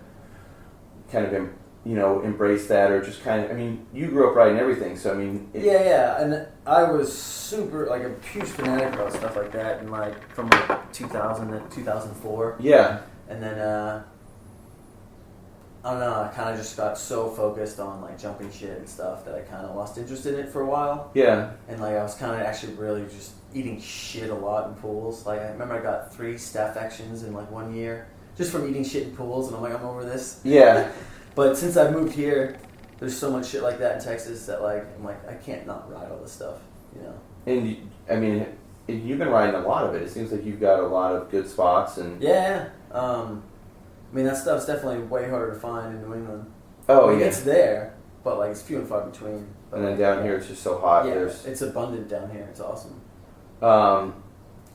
embrace that or just kind of, I mean, you grew up riding everything, so I mean... Yeah, and I was super, like, a huge fanatic about stuff like that, and like, from like 2000 to 2004. Yeah. And then, I don't know, I kind of just got so focused on like jumping shit and stuff that I kind of lost interest in it for a while. Yeah. And like I was kind of actually really just eating shit a lot in pools. Like I remember I got 3 staph infections in like 1 year just from eating shit in pools, and I'm like, I'm over this. Yeah. But since I moved here, there's so much shit like that in Texas that like I'm like I can't not ride all this stuff, And I mean, you've been riding a lot of it. It seems like you've got a lot of good spots and... Yeah. I mean, that stuff's definitely way harder to find in New England. Oh, I mean, yeah. It's there, but like it's few and far between. But, and then down here it's just so hot. Yeah, it's abundant down here. It's awesome. I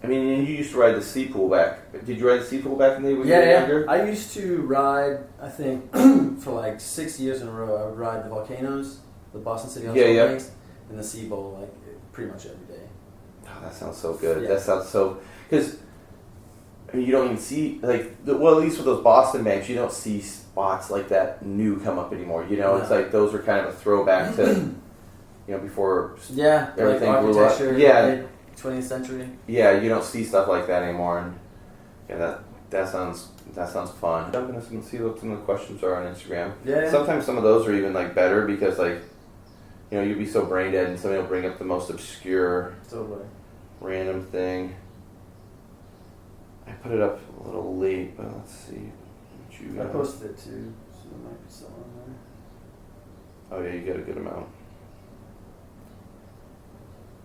mean, and you used to ride the sea pool back. Did you ride the sea pool back in the day when you were younger? I used to ride, I think, for like 6 years in a row. I would ride the volcanoes, the Boston City Lakes, and the Sea Bowl like pretty much every day. Oh, that sounds so good. Yeah. That sounds so... Because... I mean, you don't even see, like, at least with those Boston banks, you don't see spots like that new come up anymore. It's like those are kind of a throwback to, before everything like blew up. Yeah. 20th century. Yeah, you don't see stuff like that anymore. And that sounds fun. I'm going to see what some of the questions are on Instagram. Yeah. Sometimes some of those are even, like, better because, like, you'd be so brain dead and somebody will bring up the most obscure, random thing. I put it up a little late, but let's see what you got. I posted it too, so there might be some on there. Oh yeah, you got a good amount.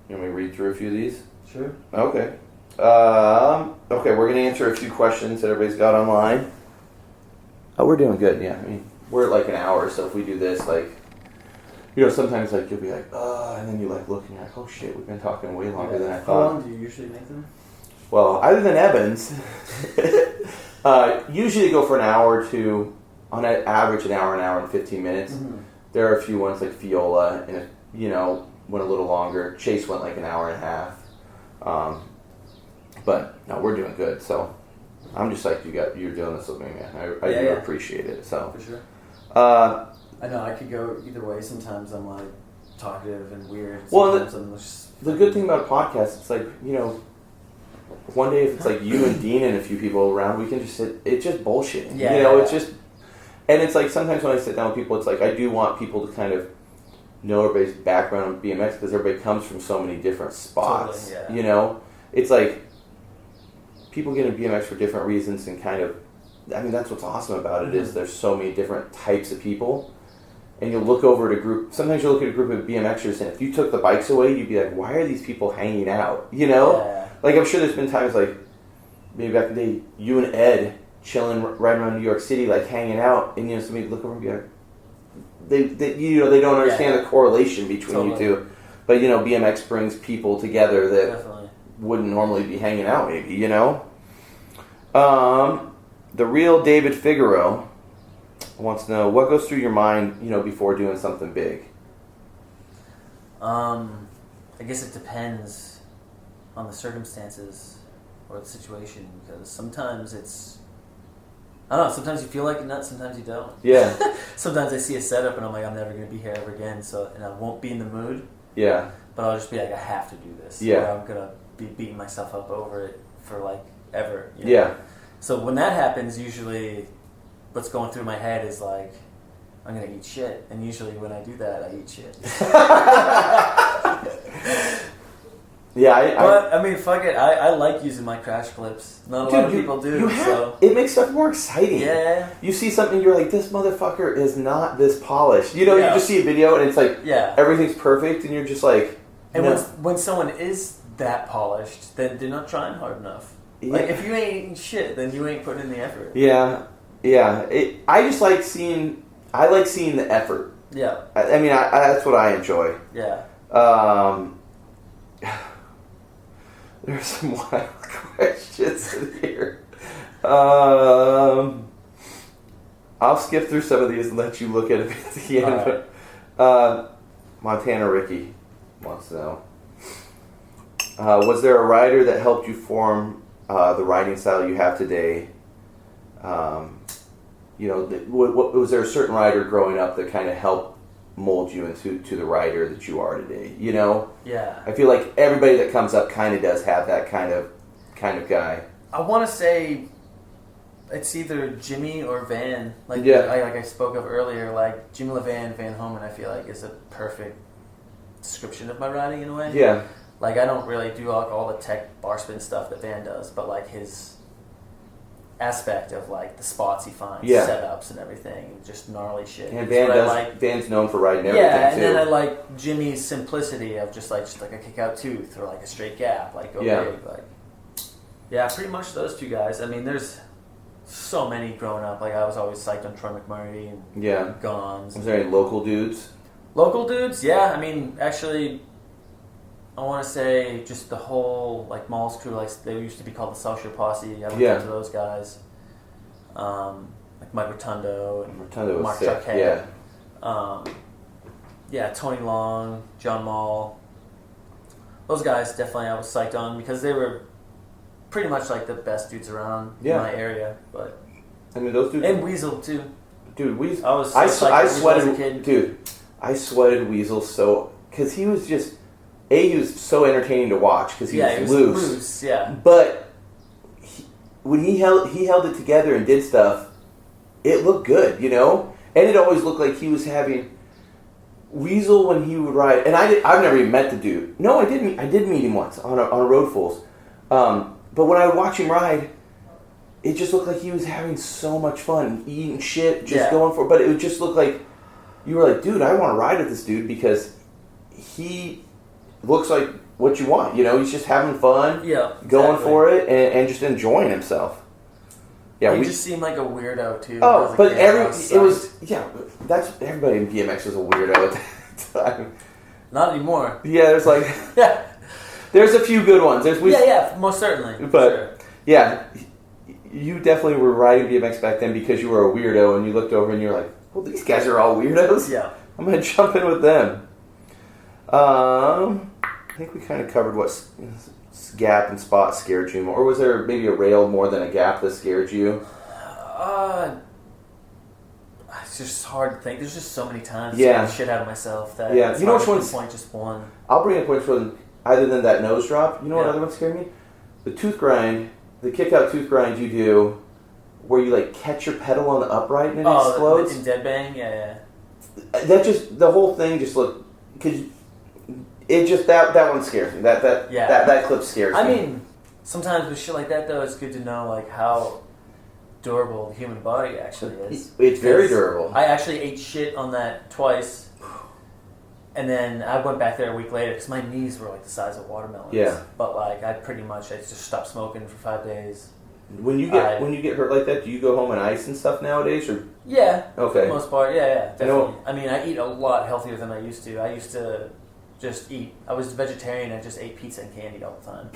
You want me to read through a few of these? Sure. Okay. Okay, we're going to answer a few questions that everybody's got online. Oh, we're doing good, yeah. I mean, we're at like an hour, so if we do this, like, sometimes like you'll be like, and then you like look and you're like, oh shit, we've been talking way longer than I thought. How long do you usually make them? Well, other than Evans, usually they go for an hour or two, on an average an hour and 15 minutes. Mm-hmm. There are a few ones like Fiola, and went a little longer. Chase went like an hour and a half. But no, we're doing good. So I'm just like you're doing this with me, man. I do appreciate it. So for sure. I know I could go either way. Sometimes I'm like talkative and weird. Sometimes I'm just the good thing about a podcast, it's like one day if it's like you and Dean and a few people around, we can just sit. It's just bullshit. It's just, and it's like sometimes when I sit down with people, it's like I do want people to kind of know everybody's background in BMX because everybody comes from so many different spots. Totally, yeah. It's like people get in BMX for different reasons and kind of, I mean, that's what's awesome about it is there's so many different types of people. And you'll look over at a group, sometimes you'll look at a group of BMXers and if you took the bikes away, you'd be like, why are these people hanging out? Yeah. Like, I'm sure there's been times, like, maybe back in the day, you and Ed chilling right around New York City, like, hanging out, and, somebody look over and be like, they don't understand the correlation between you two. But, BMX brings people together that wouldn't normally be hanging out, maybe, The real David Figaro wants to know, what goes through your mind, before doing something big? I guess it depends on the circumstances or the situation, because sometimes it's, I don't know, sometimes you feel like a nut, sometimes you don't. Yeah. Sometimes I see a setup and I'm like, I'm never going to be here ever again, and I won't be in the mood. Yeah. But I'll just be like, I have to do this. Yeah. Or I'm going to be beating myself up over it for like ever. Yeah. So when that happens, usually what's going through my head is like, I'm going to eat shit. And usually when I do that, I eat shit. Yeah, but I mean, fuck it. I like using my crash clips. Not a lot of people do. So it makes stuff more exciting. Yeah. You see something, you're like, this motherfucker is not this polished. You just see a video and it's like, everything's perfect, and you're just like. And when someone is that polished, then they're not trying hard enough. Yeah. Like if you ain't eating shit, then you ain't putting in the effort. Yeah, yeah. I just like seeing. I like seeing the effort. Yeah. I mean, that's what I enjoy. Yeah. There's some wild questions in here. I'll skip through some of these and let you look at it at the end. Right. Montana Ricky wants to know. Was there a rider that helped you form the riding style you have today? you know, was there a certain rider growing up that kind of helped mold you into the rider that you are today? You know? Yeah. I feel like everybody that comes up kind of does have that kind of guy. I want to say it's either Jimmy or Van. Like I spoke of earlier, like Jimmy LeVan, Van Homan, I feel like is a perfect description of my riding in a way. Yeah. Like I don't really do all the tech bar spin stuff that Van does, but like his aspect of like the spots he finds, setups and everything, just gnarly shit. And Van's known for riding everything and too. then I like Jimmy's simplicity of just like a kick out tooth or like a straight gap, like go big, like pretty much those two guys. I mean, there's so many growing up. Like I was always psyched on Troy McMurray and Gons. Was there any local dudes? Local dudes, yeah. I mean, actually, I want to say just the whole like Malls crew. Like they used to be called the South Shore Posse. I looked up to those guys, like Mike Rotundo and Mark Charquet. Tony Long, John Mall. Those guys definitely I was psyched on because they were pretty much like the best dudes around in my area. But I mean, those dudes and Weasel too. Dude, Weasel. I sweated as a kid. Dude, I sweated Weasel so because he was just he was so entertaining to watch because he was loose. Yeah. But when he held it together and did stuff, it looked good, you know. And it always looked like he was having Weasel when he would ride. And I've never even met the dude. No, I did meet him once on a Road Fools. But when I would watch him ride, it just looked like he was having so much fun, eating shit, just going for it. But it would just look like you were like, dude, I want to ride with this dude because he looks like what you want. You know, he's just having fun, going for it, and just enjoying himself. Yeah, he just seemed like a weirdo too. Oh, but that's everybody in BMX was a weirdo at that time. Not anymore. Yeah, there's like there's a few good ones. Most certainly. But you definitely were riding BMX back then because you were a weirdo, and you looked over and you're like, well, these guys are all weirdos. Yeah, I'm gonna jump in with them. I think we kind of covered what gap and spot scared you more. Or was there maybe a rail more than a gap that scared you? It's just hard to think. There's just so many times I get shit out of myself that it's you know which one's point just one. I'll bring up which one other than that nose drop. You know what other one scared me? The tooth grind, the kick out tooth grind you do where you like catch your pedal on the upright and it explodes. In dead bang, That just the whole thing just looked because it just that one scares me. That clip scares me. I mean, sometimes with shit like that though, it's good to know like how durable the human body actually is. It's very durable. I actually ate shit on that twice, and then I went back there a week later because my knees were like the size of watermelons. Yeah. But like I just stopped smoking for 5 days. When you get hurt like that, do you go home and ice and stuff nowadays, or? Yeah. Okay. For the most part, definitely. I mean, I eat a lot healthier than I used to. I used to just eat. I was vegetarian. I just ate pizza and candy all the time.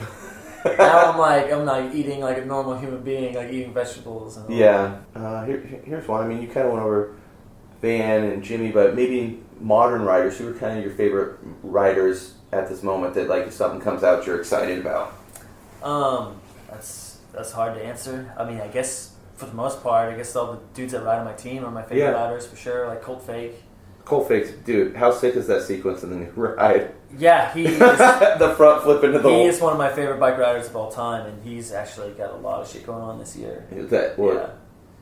Now I'm like eating like a normal human being, like eating vegetables. And here's one. I mean, you kind of went over Van and Jimmy, but maybe modern riders. Who are kind of your favorite riders at this moment that like if something comes out you're excited about? That's hard to answer. I mean, I guess for the most part, all the dudes that ride on my team are my favorite riders for sure. Like Colt Fake. Colt Fake's, dude, how sick is that sequence in the new ride? Yeah, he is. The front flip into the He is one of my favorite bike riders of all time, and he's actually got a lot of shit going on this year. Is that what?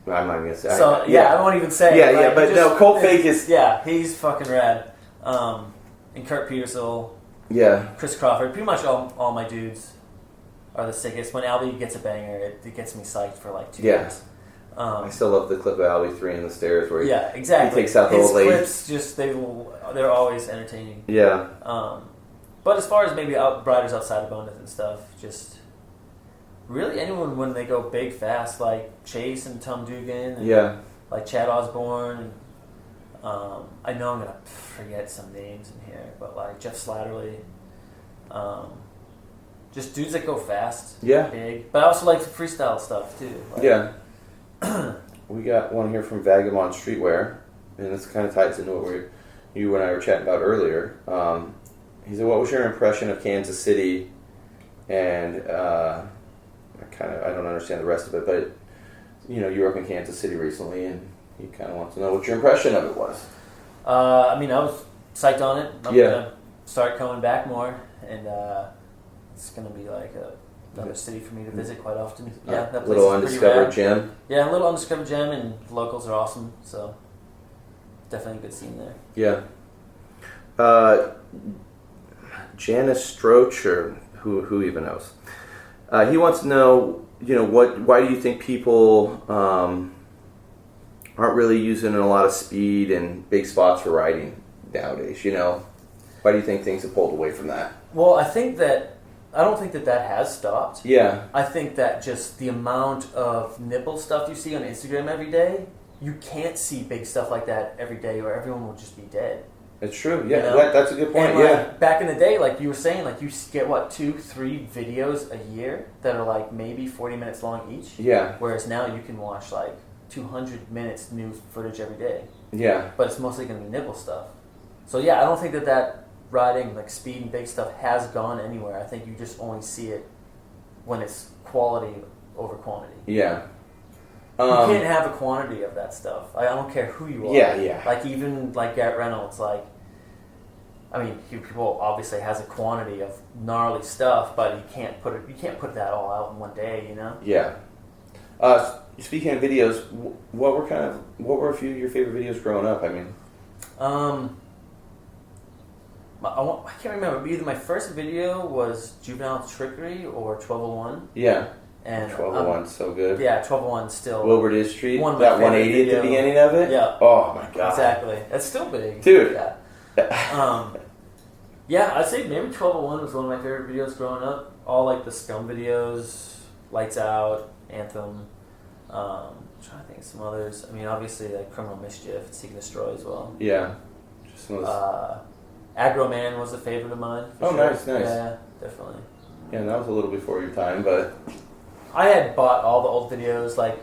Yeah. I'm not going to say. So, I won't even say. Colt Fake is... Yeah, he's fucking rad. And Kurt Petersell. Yeah. Chris Crawford. Pretty much all my dudes are the sickest. When Albie gets a banger, it gets me psyched for like 2 days. I still love the clip of Albie 3 in the stairs where he takes out the His old lady. His clips, they're always entertaining. Yeah. But as far as maybe riders outside of Bonedeth and stuff, just really anyone when they go big fast, like Chase and Tom Dugan, and like Chad Osborne. And, I know I'm going to forget some names in here, but like Jeff Slatterly. Just dudes that go fast, big. But I also like the freestyle stuff too. Like, we got one here from Vagabond Streetwear, and this kind of ties into what you and I were chatting about earlier. He said, "What was your impression of Kansas City?" And I don't understand the rest of it, but you were up in Kansas City recently, and he kind of wants to know what your impression of it was. I mean, I was psyched on it. I'm gonna start coming back more, and it's gonna be like another city for me to visit quite often. Yeah, that place little is pretty undiscovered rad. gem. Yeah, a little undiscovered gem, and the locals are awesome. So definitely a good scene there. Yeah. Janice Stroach, or who even knows? He wants to know, why do you think people aren't really using a lot of speed and big spots for riding nowadays? Why do you think things have pulled away from that? Well, I don't think that has stopped. Yeah. I think that just the amount of nipple stuff you see on Instagram every day, you can't see big stuff like that every day, or everyone will just be dead. It's true. Yeah, that's a good point. And back in the day, like you were saying, like you get 2-3 videos a year that are like maybe 40 minutes long each. Yeah. Whereas now you can watch like 200 minutes new footage every day. Yeah. But it's mostly going to be nipple stuff. So yeah, I don't think that riding, like speed and big stuff, has gone anywhere. I think you just only see it when it's quality over quantity. Yeah. You can't have a quantity of that stuff. I don't care who you are. Yeah. Like even like Garrett Reynolds, people obviously has a quantity of gnarly stuff, but you can't put that all out in one day, Yeah. Speaking of videos, what were a few of your favorite videos growing up? I mean, I can't remember. Either my first video was Juvenile Trickery or 1201. Yeah. And 1201's so good. Yeah, 1201's still. Wilbur Diz Street. One of that my 180 at the beginning of it. Yeah. Oh my god. Exactly. That's still big, dude. Yeah. Yeah, I'd say maybe 1201 was one of my favorite videos growing up. All like the Scum videos, Lights Out, Anthem. I'm trying to think of some others. I mean, obviously like Criminal Mischief, Seek and Destroy as well. Yeah. Just some of those. Aggro Man was a favorite of mine. Oh, sure. nice. Yeah, definitely. Yeah, and that was a little before your time, but I had bought all the old videos like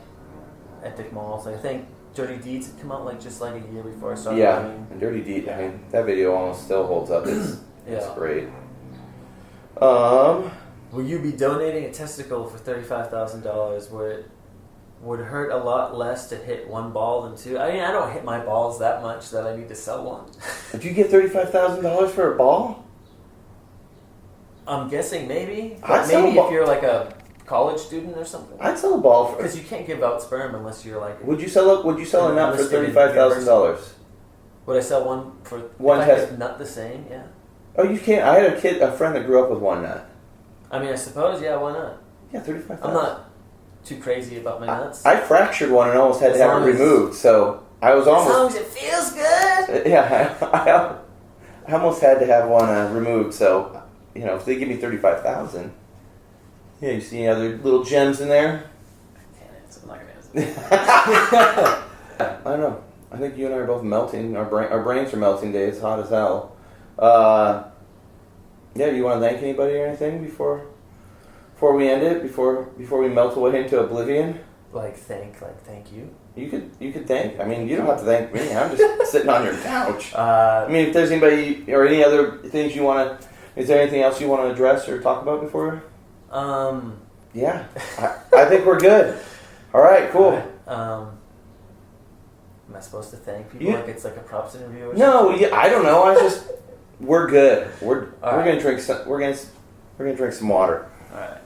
at Dick Malls. I think Dirty Deeds had come out just a year before I started. Yeah, and Dirty Deeds. I mean, that video almost still holds up. It's great. Will you be donating a testicle for $35,000? Where it would hurt a lot less to hit one ball than two? I mean, I don't hit my balls that much that I need to sell one. Did you get $35,000 for a ball? I'm guessing maybe. I'd Maybe if you're like a college student or something. I'd sell a ball for. Because you can't give out sperm unless you're like. Would you sell a nut for $35,000? Would I sell one for one test? Nut the same? Yeah. Oh, you can't. I had a friend that grew up with one nut. I mean, I suppose, yeah. Why not? Yeah, $35,000. I'm not too crazy about my nuts. I fractured one and almost had to have it removed. So I was almost. As long as it feels good. Yeah, I almost had to have one removed. So. If they give me $35,000, yeah, you see any other little gems in there? I'm not gonna answer. I don't know. I think you and I are both melting. Our brains are melting today. It's hot as hell. Yeah, you want to thank anybody or anything before we end it? Before we melt away into oblivion? Thank you. You could thank. I mean, you don't have to thank me. I'm just sitting on your couch. I mean, if there's anybody or any other things you want to. Is there anything else you want to address or talk about before? Yeah. I think we're good. All right, cool. Am I supposed to thank people like it's like a props interview or something? No, I don't know. We're good. We're gonna drink some. We're gonna drink some water. All right.